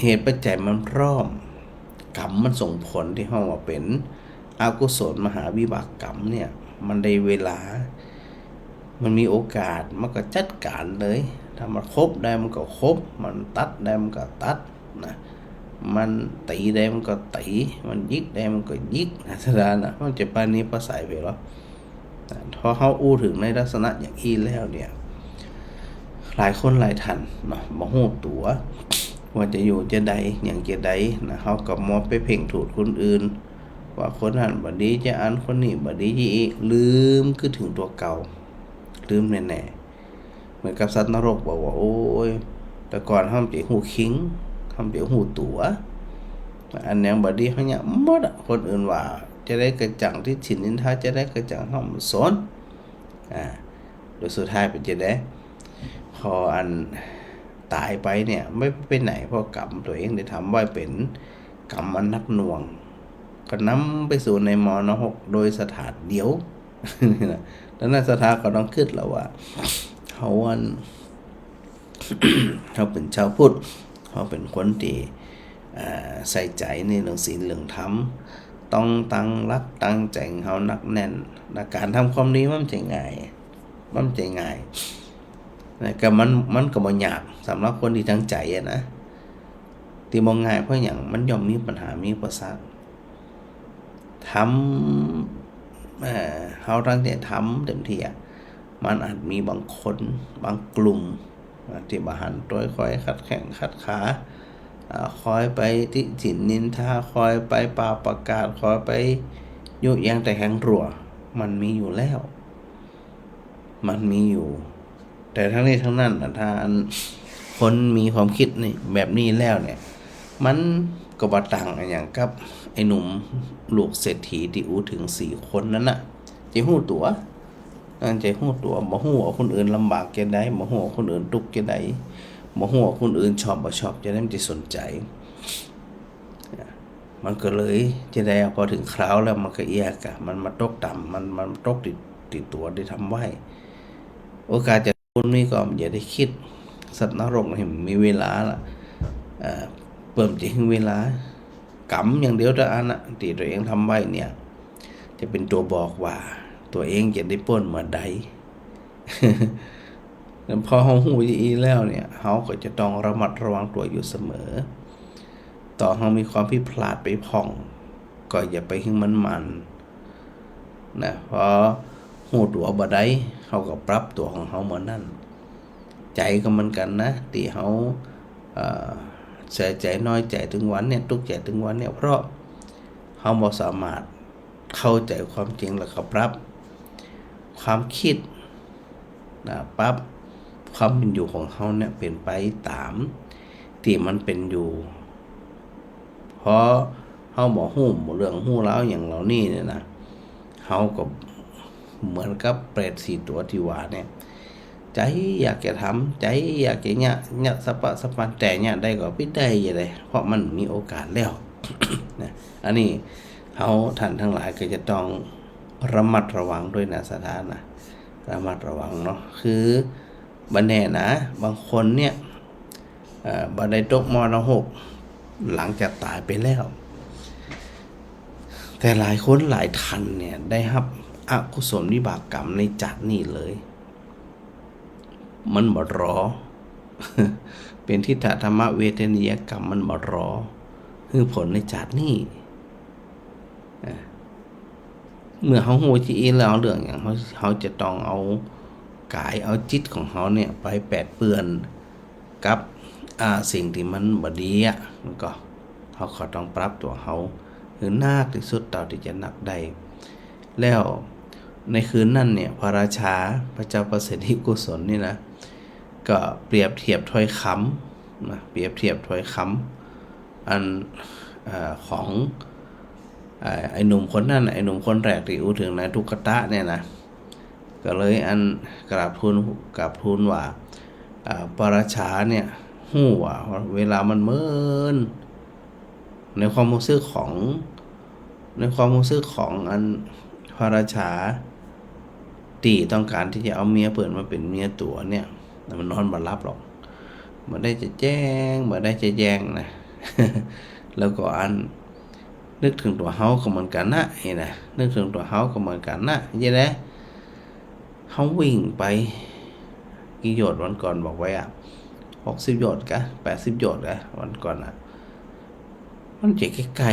Speaker 1: เหตุปัจจัยมันพร้อมกรรมมันส่งผลที่เฮาว่าเป็นอกุศลมหาวิบากกรรมเนี่ยมันได้เวลามันมีโอกาสมันก็จัดการเลยถ้ามันครบได้มันก็ครบมันตัดได้มันก็ตัดนะมันตีได้มันก็ตีมันยิกได้มันก็ยิกนะแสดงนะมันจะปานนี้ภาษาไปหรอพอเขาอู้ถึงในลักษณะอย่างอี้แล้วเนี่ยหลายคนหลายท่านเนาะบ่ฮู้ตัวว่าจะอยู่จะใดอย่างจะใดนะเขาก็มองไปเพ่งถูดคนอื่นว่าคนนั้นบ่ดีจะอันคนนี้บ่ดีอีลืมคือถึงตัวเก่าลืมแน่ๆเหมือนกับสัตว์นรกบอกว่าโอ้ยแต่ก่อนเฮาสิฮู้คิงทำเดี๋ยวหูตัวอันนี้บดีเขาเนี่ยหมดคนอื่นว่าจะได้กระจังที่ฉินนินทาจะได้กระจังห้องสนโดยสุดท้ายเป็นจะได้พออันตายไปเนี่ยไม่ไปไหนเพราะกรรมตัวเองได้ทำไว้เป็นกรรมมันนักหน่วงก็นำไปสู่ในมรณะโดยสถานเดียวนี่นะแล้วนั้นสถานก็ต้องคิดแล้วว่าเขาเขาเป็นชาวพุทธเขาเป็นคนที่ใส่ใจในเรื่องศีลเรื่องธรรมต้องตั้งรักตั้งใจเขานักแน่นในการทำความดีมันใจง่ายนะก็มันก็บ่ยากสำหรับคนที่ตั้งใจนะที่บ่ง่ายเพราะอย่างมันย่อมมีปัญหามีอุปสรรคทำเขาตั้งใจทำเต็มที่มันอาจมีบางคนบางกลุ่มที่บ่หันตัวคอยขัดแข้งขัดขาคอยไปติฉินนินทาคอยไปป่าประกาศคอยไปยุแยงแต่แข็งรัวมันมีอยู่แล้วมันมีอยู่แต่ทั้งนี้ทั้งนั้นถ้าคนมีความคิดนี่แบบนี้แล้วเนี่ยมันก็บ่ต่างอย่างกับไอ้หนุ่มลูกเศรษฐีที่อู้ถึง4คนนั้นน่ะจะฮู้ตัวใจฮู้ตัวบ่ฮู้ว่าคนอื่นลำบากแค่ใดบ่ฮู้ว่าคนอื่นทุกข์แค่ใดบ่ฮู้ว่าคนอื่นชอบบ่ชอบจะได้ไม่สนใจมันก็เลยจะได้พอถึงคราวแล้วมันก็เอียกะมันมาตกต่ำมันตกติดตัวได้ทำไว้โอกาสจะคนนี้ก็อย่าได้คิดสัตว์นรกนี่มีเวลาล่ะเพิ่มจะถึงเวลากรรมอย่างเดียวเท่านั้นนะที่ตัวเองทำไว้เนี่ยจะเป็นตัวบอกว่าตัวเองจะได้พ้นเมื่อใด พอเฮาฮู้อีแล้วเนี่ยเฮาก็จะต้องระมัดระวังตัวอยู่เสมอต่อเฮามีความผิดพลาดไปพ่องก็อย่าไปให้มันนะเพราะฮู้ตัวบ่ได้เฮาก็ปรับตัวของเฮาเหมือนนั้นใจก็เหมือนกันนะที่เฮาเสียใจน้อยใจถึงวันเนี่ยทุกข์ใจถึงวันเนี่ยเพราะเฮาบ่สามารถเข้าใจความจริงแล้วก็ปรับความคิดนะปรับความเป็นอยู่ของเฮาเนี่ยเป็นไปตามที่มันเป็นอยู่เพราะเฮาบ่ฮู้เรื่องฮู้ราวหยังเหล่านี้เนี่ยนะเฮาก็เหมือนกับเปรต4ตัวที่ว่าเนี่ยใจอยากจะทำใจอยากจะเนี่ยสปะสปันแต่เนี่ยได้ก็ไม่ได้อย่างไรเพราะมันมีโอกาสแล้ว นะอันนี้เฮาท่านทั้งหลายก็จะต้องระมัดระวังด้วยนะสถานะระมัดระวังเนาะคือบันแน่นะบางคนเนี่ยบันไดตกมรณะหลังจากตายไปแล้วแต่หลายคนหลายท่านเนี่ยได้รับอกุศลวิบากกรรมในจัดนี่เลยมันบ่รอ เป็นทิฏฐธรรมเวทนิยกรรมมันบ่รอคือผลในจัดนี่เมื่อเขาโหจีแล้วเรื่องอย่างเขาจะต้องเอากายเอาจิตของเขาเนี่ยไปแปดเปื้อนกับสิ่งที่มันบ่ดีมันก็เขาก็ต้องปรับตัวเขาคือนักที่สุดเท่าที่จะนักได้แล้วในคืนนั้นเนี่ยพระราชาพระเจ้าประสิทธิกุศลนี่นะก็เปรียบเทียบถ้อยคำนะเปรียบเทียบถ้อยคำอันของไอ้หนุ่มคนนั้นไอ้หนุ่มคนแรกที่อู้ถึงนายทุกขตะเนี่ยนะก็เลยอันกราบทูลว่าพระราชาเนี่ยฮู้ว่าเวลามันเมินในความรู้สึกของอันพระราชาตีต้องการที่จะเอาเมียเปิดมาเป็นเมียตัวเนี่ยมันนอนบ่หลับหรอกบ่ได้จะแจ้งบ่ได้จะแย้งนะ แล้วก็อันนึกถึงตัวเฮาก็เหมือนกันนะเห็นนะนึกถึงตัวเฮาก็เหมือนกันนะยังไงเฮาวิ่งไปกี่โยชน์วันก่อนบอกไว้60โยชน์กะ80โยชน์กะวันก่อนมันจะใกล้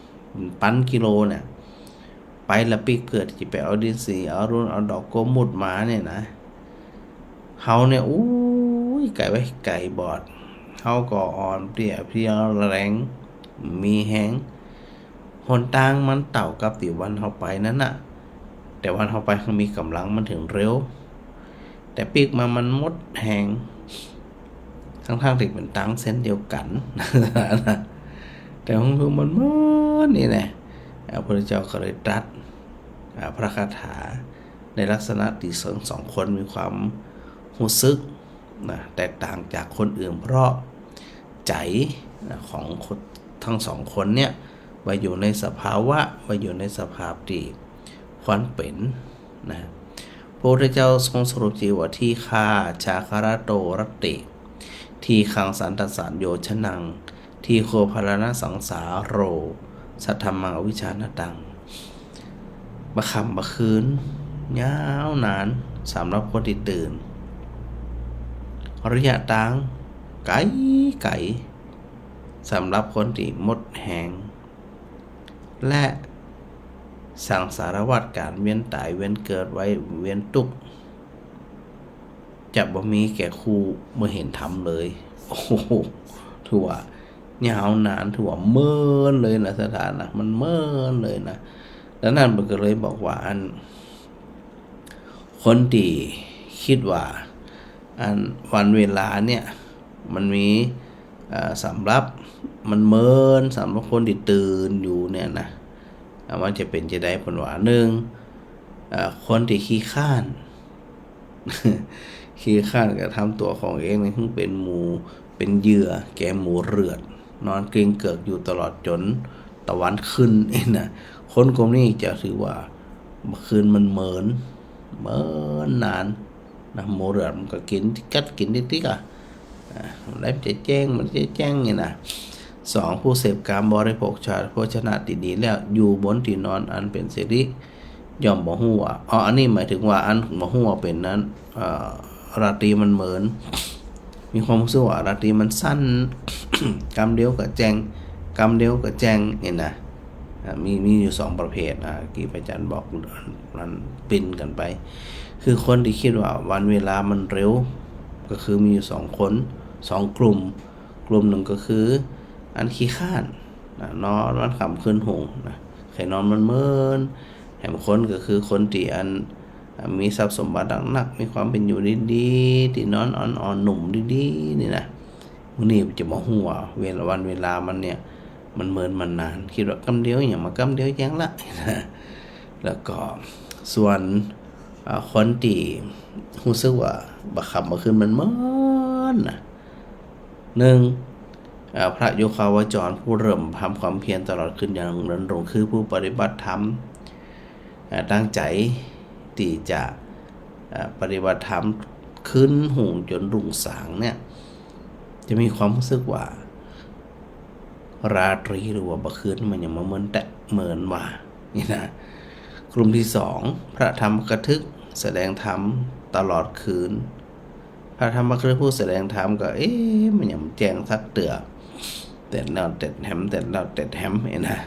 Speaker 1: ๆปั้นกิโลเนี่ยไปละปีเกิดจะไปเอาดินสีเอารุ่นเอาดอกโกมุดมาเนี่ยนะเฮาเนี่ยอู้ยไก่ไว้ไก่บอดเฮาก็อ่อนเปรี้ยเพรียวแรงมีแห้งหนทางมันเต่ากับติวันเฮาไปนั้นน่ะแต่วันเฮาไปมันมีกำลังมันถึงเร็วแต่ปีกมามันมดแห้งทั้งๆที่เป็นตังเส้นเดียวกันนะแต่ของมันมดนี่แหละพระพุทธเจ้าก็เลยตรัสพระคาถาในลักษณะที่สองคนมีความรู้สึกนะแตกต่างจากคนอื่นเพราะใจของทั้งสองคนเนี่ยว่าอยู่ในสภาวะว่าอยู่ในสภาพที่ควรเป็นนะพระพุทธเจ้าทรงสรุปจีว่าที่ฆาชาคารโตรติที่ขังสันตสารโยชนังที่โคภารณสังสาโรสัทธมังอวิชชานตังบะค่ำบะคืนยาวนานสำหรับคนที่ตื่นระยะทางไกลสำหรับคนที่หมดแหงและสังสารวัฏการเวียนตายเวียนเกิดไว้เวียนทุกข์จะบ่มีแก่ครูเมื่อเห็นธรรมเลยโอ้โหถือว่ายาวนานถือว่าเมินเลยนะสถานะมันเมินเลยนะแล้วนั่นมันก็เลยบอกว่าอันคนที่คิดว่าอันวันเวลาเนี่ยมันมีสำหรับมันเมินสำหรับคนที่ตื่นอยู่เนี่ยนะมันจะเป็นจะได้ผลว่าคนที่ขี้ข้าน ขี้ข้านก็ทำตัวของเองนี่เป็นหมูเป็นเหยื่อแกหมูเลือดนอนเกรงเกิกอยู่ตลอดจนตะวันขึ้นนี่นะคนกลุ่มนี้จะถือว่าเมื่อคืนมันเหมินนานนะหมูเลือดมันก็กินกัดกินติ๊กๆแล้วจะแจ้งมันจะแจ้งนี่นะ2ผู้เสพกามบริโภคชาโภชนะดีๆแล้วอยู่บนที่นอนอันเป็นสิริ ย่อมบ่ฮู้ว่าอันนี้หมายถึงว่าอันบ่ฮู้ว่าเป็นนั้นราตรีมันเหมือนมีความรู้สึกว่าราตรีมันสั้น กำเดียวกับแจงกำเดียวกับแจงนี่นะมีอยู่2ประเภทที่พระอาจารย์บอกมันปินกันไปคือคนที่คิดว่าวันเวลามันเร็วก็คือมีอยู่2คน2กลุ่มหนึ่งก็คืออันขี้ข้านนอนวันค่ำคืนหงนะใครนอนมันเมินแห่งคนก็คือคนที่อันมีทรัพย์สมบัติหนักมีความเป็นอยู่ดีๆที่นอนอ่อนๆหนุ่มดีๆนี่นะมื้อนี้จะบ่ฮู้ว่าวันเวลามันเนี่ยมันเหมือนมันนานคิดว่ากำเดียวอย่างมากำเดียวแจ้งละแล้วก็ส่วนคนที่รู้สึกว่าบักขับมาขึ้นมันเหมือนนะ1พระโยคาวจรผู้เริ่มทำความเพียรตลอดคืนอย่างนั้นลงคือผู้ปฏิบัติธรรมตั้งใจที่จะปฏิบัติธรรมขึ้นหุ่งจนรุ่งสางเนี่ยจะมีความรู้สึกว่าราตรีหรือว่าบ่คืนมันยังมาเหมือนว่านี่นะกลุ่มที่2พระธรรมกถึกแสดงธรรมตลอดคืนพระธรรมกถึกผู้แสดงธรรมก็มันยังแจ้งทักเตือแต่เราแต่แฮมนี่นะ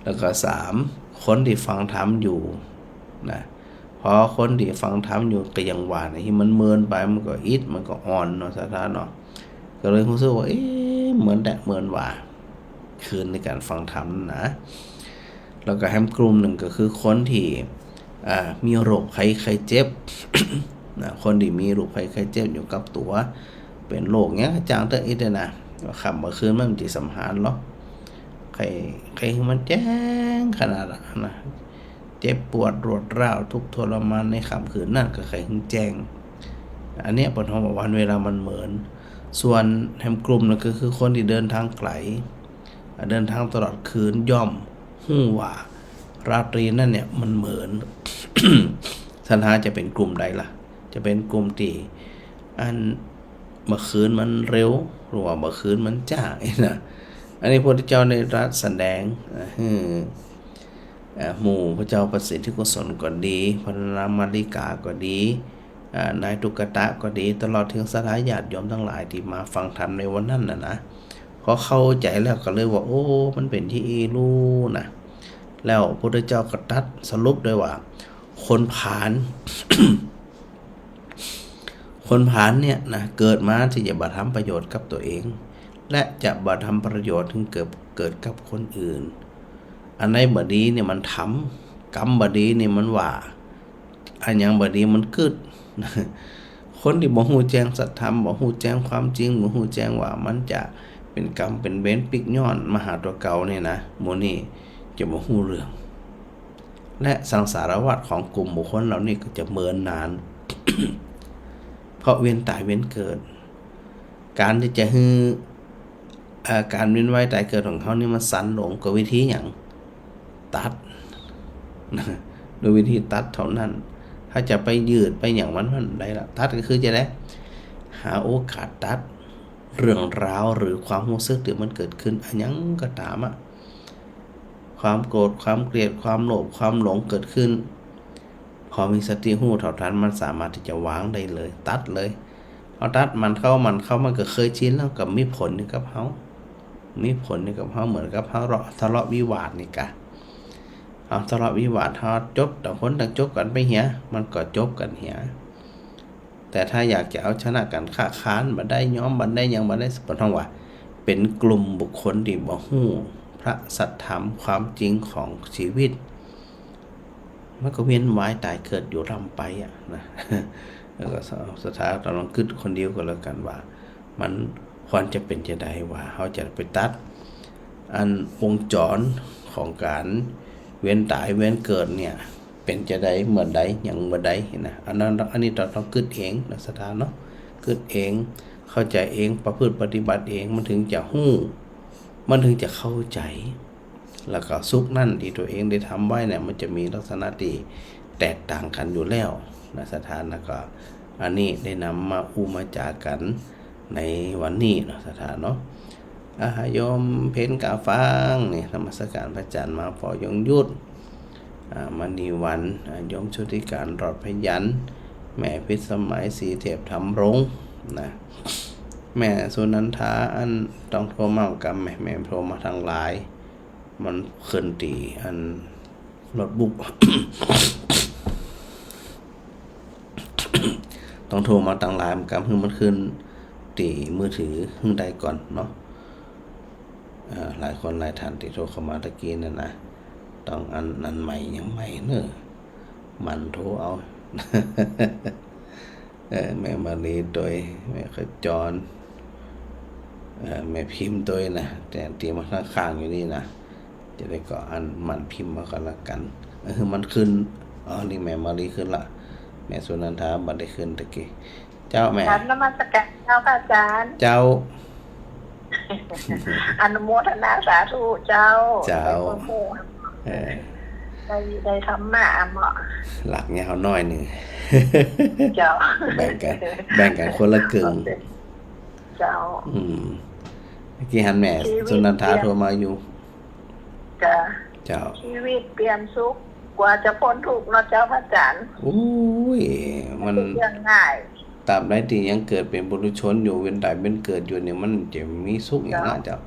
Speaker 1: แล้วก็3คนที่ฟังธรรมอยู่นะพอคนที่ฟังธรรมอยู่ก็ยังว่าที่มันเมินไปมันก็อิดมันก็อ่อนเนาะสถานเนาะก็เลยรู้สึกว่าเหมือนว่าคืนในการฟังธรรมนะแล้วก็แฮมกลุ่มหนึ่งก็คือคนที่มีโรคไข้เจ็บ นะคนที่มีโรคไข้เจ็บอยู่กับตัวเป็นโรคเงี้ยจางเตออิดนะว่าค่ำเมื่อคืนมันสิสัมหารหรอกไข้มันแจ้งขนาดนะเจ็บปวดรวดร้าวทุกทรมานในค่ำคืนนั่นก็ไข้แจ้งอันเนี้ยปฐมวันเวลามันเหมือนส่วนแฮมกลุ่มนั่นก็คือคนที่เดินทางไกลเดินทางตลอดคืนย่อมฮู้ว่าราตรีนั่นเนี่ยมันเหมือน สันหาจะเป็นกลุ่มใดล่ะจะเป็นกลุ่มที่อันเมื่อคืนมันเร็วหรือว่าเมื่อคืนมันจ้านะอันนี้พระพุทธเจ้าในรัสแสดงหมู่พระเจ้าประสิทธิโกศลก็ดีพระนามมาริกาก็ดีนายตุกตะก็ดีตลอดถึงสาธญาติโยมทั้งหลายที่มาฟังธรรมในวันนั้นนะพอเข้าใจแล้วก็เลยว่ามันเป็นที่รู้นะแล้วพระพุทธเจ้าก็ตรัสสรุปด้วยว่าคนผาน คนผานเนี่ยนะเกิดมาที่จะบทำประโยชน์กับตัวเองและจะบทำประโยชน์ถึงเกิดกับคนอื่นอันไหนบดีเนี่ยมันทำกรรมบดีเนี่ยมันว่าอันยังบดีมันกึด คนที่บ่ฮู้แจ้งสัจธรรมบ่ฮู้แจ้งความจริงบ่ฮู้แจ้งว่ามันจะเป็นกรรมเป็นเวรปิกย้อนมหาตัวเก่าเนี่ยนะหมู่นี้จะบ่ฮู้เรื่องและสังสารวัฏของกลุ่มบุคคลเหล่านี้ก็จะเมินนาน เพราะเวียนตายเวียนเกิดการที่จะฮือการเวียนว่ายตายเกิดของเขานี่มันสั้นลงกับวิธีหยังตัด โดยวิธีตัดเท่านั้นถ้าจะไปยืดไปอย่างมันได้ละตัดก็คือจะได้หาโอกาสตัดเรื่องราวหรือความรู้สึกที่มันเกิดขึ้นอันยังก็ตามความโกรธความเกลียดความโลภความหลงเกิดขึ้นพอมีสติหู้เท่าทันมันสามารถที่จะวางได้เลยตัดเลยพอตัดมันเข้ามันก็เคยชินแล้วกับมีผลนี่กับเฮาเหมือนกับเฮาทะเลาะวิวาทนี่กะทะเลาะวิวาททอดจบต่างคนต่างจบกันไปเหียมันก็จบกันเหียแต่ถ้าอยากจะเอาชนะกันค้านบ่ได้ย้อมบ่ได้ยังบ่ได้สปนว่าเป็นกลุ่มบุคคลที่บ่ฮู้พระสัทธรรมความจริงของชีวิตมันก็เวียนว่ายตายเกิดอยู่ร่ำไปนะแล้วก็สถาตอนลองคิดคนเดียวก็แล้วกันว่ามันควรจะเป็นจะได้ว่าเฮาจะไปตัดอันวงจรของการเวียนตายเวียนเกิดเนี่ยเป็นจะได้เหมือนใดอย่างเมื่อใดนะอันนี้เราต้องคิดเองนะสถานเนาะคิดเองเข้าใจเองประพฤติปฏิบัติเองมันถึงจะฮู้มันถึงจะเข้าใจแล้วก็สุขนั่นที่ตัวเองได้ทำไว้เนี่ยมันจะมีลักษณะที่แตกต่างกันอยู่แล้วนะสถานนะก็อันนี้ได้นำมามาจากันในวันนี้เนาะสถานเนาะโยมเพ้นกาฟังนี่นมัสการพระอาจารย์มาพอยงยุทธ มณีวันโยมชุติการรอดพยัญแม่พิสมัยสีเทพธรรมรงค์นะแม่สุนันทาอันต้องโทรมากับแม่โทรมาทางไลน์มันขึ้นตีอันรถบุก ต้องโทรมาทางไลน์กับคือมันขึ้นตีมือถือขึ้นได้ก่อนเนาะหลายคนหลายท่านที่โทรเข้ามาตะกี้นั่นนะต้องอันใหม่ยังใหม่เนอะมันโทรเอา แม่มาลีโดยแม่ขจรแม่พิมพ์โดยนะแต่ตีมาข้างๆอยู่นี่นะจะได้ก็อันมันพิมพ์มากันละกันคือมันขึ้นนี่แม่มาลีขึ้นละแม่สุนันทาบัดได้ขึ้นตะกี้เจ้าแม่
Speaker 2: นมัสการเจ้าอาจารย์
Speaker 1: เจ้า
Speaker 2: อนุโมทนาสาธุเจ้าได้ทำมาเหมาะ
Speaker 1: หลักเนี่ยเขาน้อยหนึ่ง
Speaker 2: เจ้า
Speaker 1: แบ่งกันคนละกึ่ง
Speaker 2: เจ้า
Speaker 1: เมื่อกี้หันแม่สุนันทาโทรมาอยู่
Speaker 2: เจ้าชีวิตเปลี่ยนสุขกว่าจะพ้นทุกข์เนาะเจ้าพระอาจารย์
Speaker 1: โอ้ยมัน
Speaker 2: ยังง่าย
Speaker 1: ตราบใดที่ยังเกิดเป็นบุรุษชนอยู่เว้นใดเป็นเกิดอยู่เนี่ยมันจะมีสุขอย่างนั้นเจ้า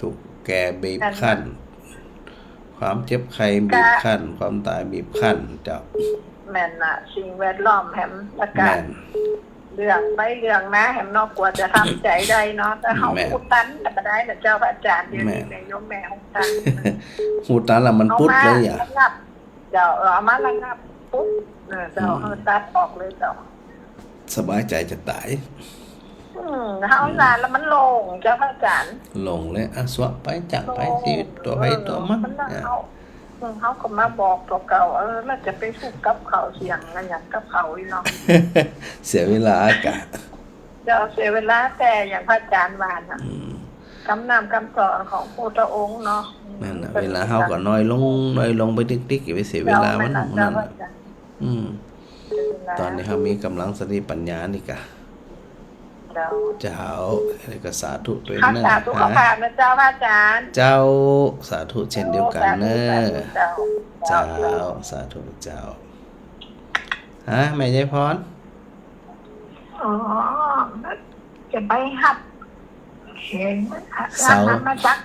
Speaker 1: ถูกแก่บีบคั้นความเจ็บไข้บีบคั้นความตายบีบคั้นเจ้า
Speaker 2: แม่นน่ะสิ่งแวดล้อมแหมละกันเรื่องไม่เรื่องนะแหมนอกกว่าจะทำใจได้เนาะแต่เฮาพูดตันก็ได้นะเจ้าพระอาจารย์เดี๋ยวนี้แม่โยมแม่ของตัน
Speaker 1: พูดตันแล้วมันปุ๊บเลยอ่ะ
Speaker 2: เจ้าเอามาระงับปุ๊บเจ้าตัดออกเลยเจ้า
Speaker 1: สบายใจจะตาย
Speaker 2: เฮานานแล้วมันลงเจ้าพระอาจารย์
Speaker 1: ลงเลยสวะไปจากไปชีวิตตัวไปตัวมัน
Speaker 2: เขาก็มาบอกตัวเก่าแล้วจะไปสู้กับเขาเสียงอะไรอย่างกับเขาอีเนาะ
Speaker 1: เสียเวลาอากาศ
Speaker 2: จะเสียเวลาแต่อย่างพระอาจารย์วานนะคำนำคำสอนของพุทธองค์เนาะ
Speaker 1: นั่นเวลาเขาก็น้อยลงไปติ๊กๆไปเสียเวลามันนั่นตอนนี้เขามีกำลังสติปัญญานี่กะเจ้าก็สาธุด้วยนะ
Speaker 2: สาธุขอผ่านนะเจ้าพระอาจารย์
Speaker 1: เจ้าสาธุเช่นเดียวกันเนอะเจ้าสาธุเจ้าแม่ยายพร
Speaker 2: จะไปหับเสียงเสามาจัก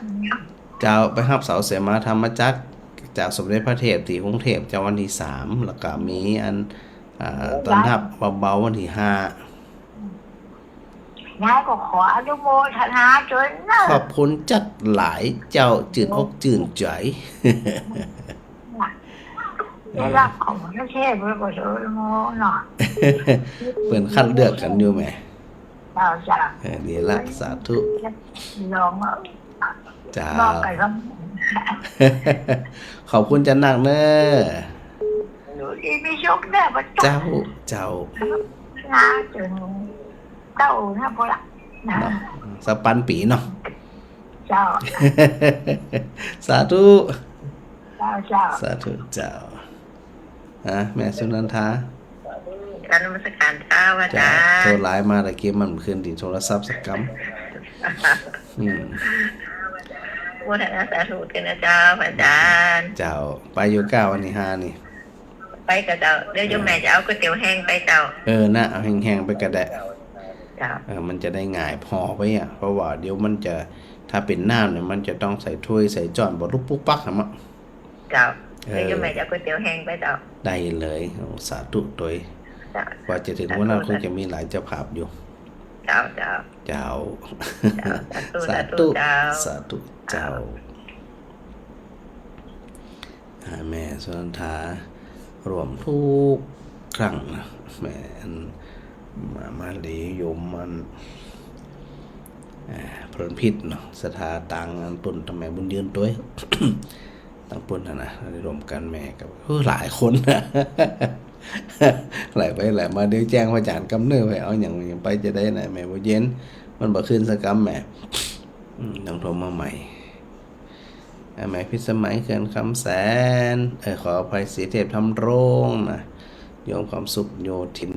Speaker 1: เจ้าไปหับเสาเสมาธรรมจักรจากสมเด็จพระเทพที่กรุงเทพเจ้าวันที่3แล้วก็มีอันตอนทับเบาๆวันที่5
Speaker 2: นายก็ขออนุโมทนาจนนะ
Speaker 1: ขอบคุณจัดหลายเจ้าจื่นอกจื่นใจ
Speaker 2: ได้รับของประเทศเพื่อประโยชน์เนาะ
Speaker 1: เปิ่นคัดเลือกกันอยู่แม่
Speaker 2: จ้า
Speaker 1: ดีละสาธุ
Speaker 2: ลอง
Speaker 1: จ้าขอบคุณจันนักเนอะ
Speaker 2: ดีไม่ชกแน่
Speaker 1: เจ้า
Speaker 2: นะจนเต้านะพอละ
Speaker 1: สปันปีเนาะ
Speaker 2: เจ้า
Speaker 1: สาธุ
Speaker 2: สาธุ
Speaker 1: เจ้าแม่สุนันทา
Speaker 2: การนมัสการเจ้าอาจารย์
Speaker 1: โทรไลน์มาตะกี้มันขึ้นที่โทรศัพท์สักกำ
Speaker 2: พูดถึงสาธุกันนะเจ้าอาจารย์
Speaker 1: เจ้าไปอยู่9วันที่5นี่
Speaker 2: ไปกับเจ้าเดี๋ยวโยมแม่จะเอาก๋วยเตี๋ยวแห้งไปเจ้า
Speaker 1: น่ะเอาแห้งๆไปกระแดะมันจะได้ง่ายพอไปเพราะว่าเดี๋ยวมันจะถ้าเป็นน้ำเนี่ยมันจะต้องใส่ถ้วยใส่จานบ่ลุกปุ๊กปักมั้ง
Speaker 2: เจ้าเดี๋ยวโยมแม่จะก๋วยเตี๋ยวแห้งไปเจ้า
Speaker 1: ได้เลยสาธุโดยกว่าจะถึงวันนั้นคงจะมีหลายเจ้าภาพอยู่
Speaker 2: เจ้า
Speaker 1: สาธุเจ้าแม่สุนันทารวมทุกครั้งนะแม่มาลียมมันพลพิษเนาะสถาตังอันปุ่นทำไมบุญยืนตัว ตั้งปุ่นนะรวมกันแม่กับหลายคนนะหลายไปหลายมาเดี๋ยวแจ้งพระอาจารย์กำเนิดไปเอาอย่างไปจะได้นะแม่บุญเย็นมันบ่ขึ้นสักกำแม่ต้องโทรมาใหม่แม่พิสมัยเขื่อนคำแสนขออภัยศรีเทพธรรมรงค์นะโยมความสุขโยธิน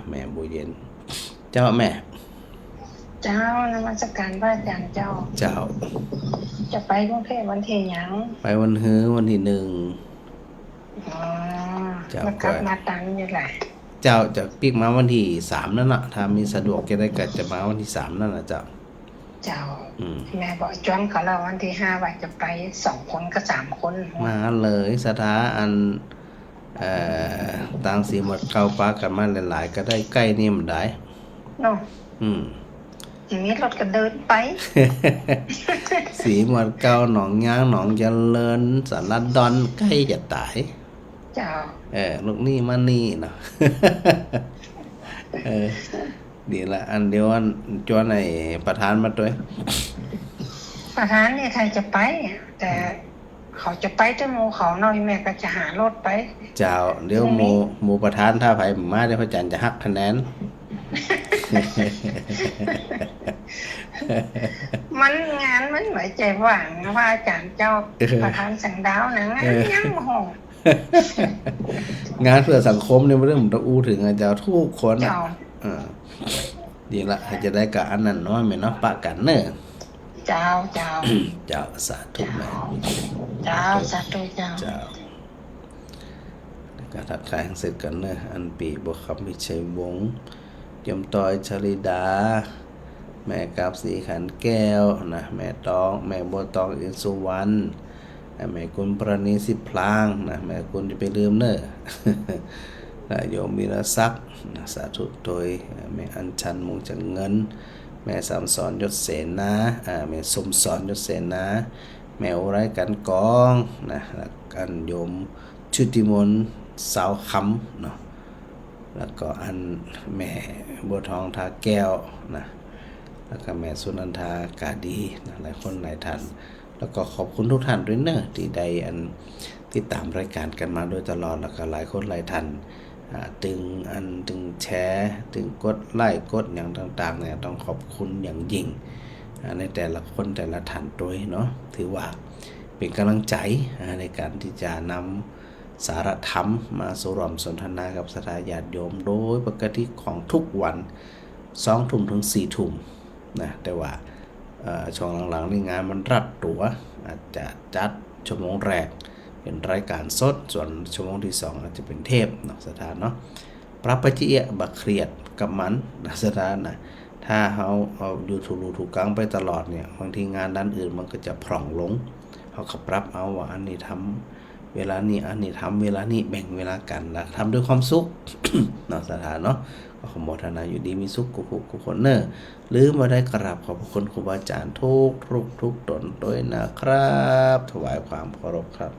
Speaker 1: แม่บุญเย็นเจ้าแม่
Speaker 4: เจ้านมัสการพระอาจารย์เจ้า
Speaker 2: จะไปกรุงเทพวันที่หยัง
Speaker 1: ไปวันฮื้อวันที่1
Speaker 2: อ๋อ
Speaker 1: เจ้า
Speaker 2: แล้วกลับมาตังยังไง
Speaker 1: เจ้าจะปิกมาวันที่3นั่นน่ะถ้ามีสะดวกจะได้ก็จะมาวันที่3นั่นน่ะเจ้า
Speaker 2: แม่บอกจวนเขาเราวันที่5ว่าจะไป2คนกับ3คน
Speaker 1: มาเลยสถาอันต่างสีหมดเก่าปากันมาหลายๆก็ได้ใกล้นี่มันได้
Speaker 2: เนาะอย่างนี้รถก็เดินไป
Speaker 1: สีหมดเก่าหนองยางหนองเจริญสารดอนใกล้จะตาย
Speaker 2: เจ้า
Speaker 1: ลูกนี่มานี่เนาะ ดีละอันเดียวอันจวนไอ้ประธานมาด้วย
Speaker 2: ประธานเนี่ยใครจะไปแต่เขาจะไปแต่หมู่เขาน้อยแม่ก็จะหารถไป
Speaker 1: เจ้าเดี๋ยวหมู่ประธานถ้าไผมาเดี๋ยวพระจันทร์จะหักคะแนน
Speaker 2: มันงานมันไหวใจว่างนะว่าอาจารย์เจ้าประธานสังดาวนะงานยังโห
Speaker 1: งานเพื่อสังคมเนี่ยเรื่องผมต้องอู้ถึงอาจารย์ทุกคนดีละจะได้กับอันนั้นน้อยไหมเนาะปะกันเนอะ
Speaker 2: เจ้า
Speaker 1: สาธุแม่
Speaker 2: เจ้าสาธุเจ้า
Speaker 1: การทักทายเสร็จกันเนอะอันปีบวกคำพิชัยวงศ์ยมต้อยชลิดาแม่กาบสีขันแก้วนะแม่ตองแม่บัวตองอินสุวรรณแม่กุลประณีสิพลางนะแม่กุลจะไปลืมเนอะนะโยมมีรศักดิ์สาธุโดยแม่อัญชันมงจังเงินแม่สามสอนยศเสนาแม่สมสอนยศเสนาแม่อุไรกันกองนะกันโยมชุติมนสาวคำเนาะแล้วก็อันแม่บัวทองทาแก้วนะแล้วก็แม่สุนันทากาดีนะหลายคนหลายท่านแล้วก็ขอบคุณทุกท่านด้วยเนอะที่ได้อันติดตามรายการกันมาโดยตลอดแล้วก็หลายคนหลายท่านตึงแชร์ตึงกดไลค์กดอย่างต่างๆเนี่ยต้องขอบคุณอย่างยิ่งในแต่ละคนแต่ละท่านด้วยเนาะถือว่าเป็นกำลังใจในการที่จะนำสารธรรมมาสู่ร่วมสนทนากับศรัทธาญาติโยมโดยปกติของทุกวัน 20:00 ถึง 4:00 นะแต่ว่าช่วงหลังๆนี่งานมันรัดตัวอาจจะจัดชั่วโมงแรกเป็นรายการสดส่วนชั่วโมงที่2อาจจะเป็นเทปเนาะสถานเนาะปรับปะจิเอะบักเครียดกับมันนะสถานนะถ้าเขาเอาอยู่ถูกกลางไปตลอดเนี่ยบางทีงานด้านอื่นมันก็จะพร่องลงเขาก็ปรับเอาว่าอันนี้ทำเวลานี้อันนี้ทำเวลานี้แบ่งเวลากันนะทำด้วยความสุข เนาะสถานเนาะขอขอทนาอยู่ดีมีสุขกุคนเนอร์หรือมาได้กราบขอบคุณครูบาอาจารย์ทุกตนด้วยนะครับถวายความเคารพครับ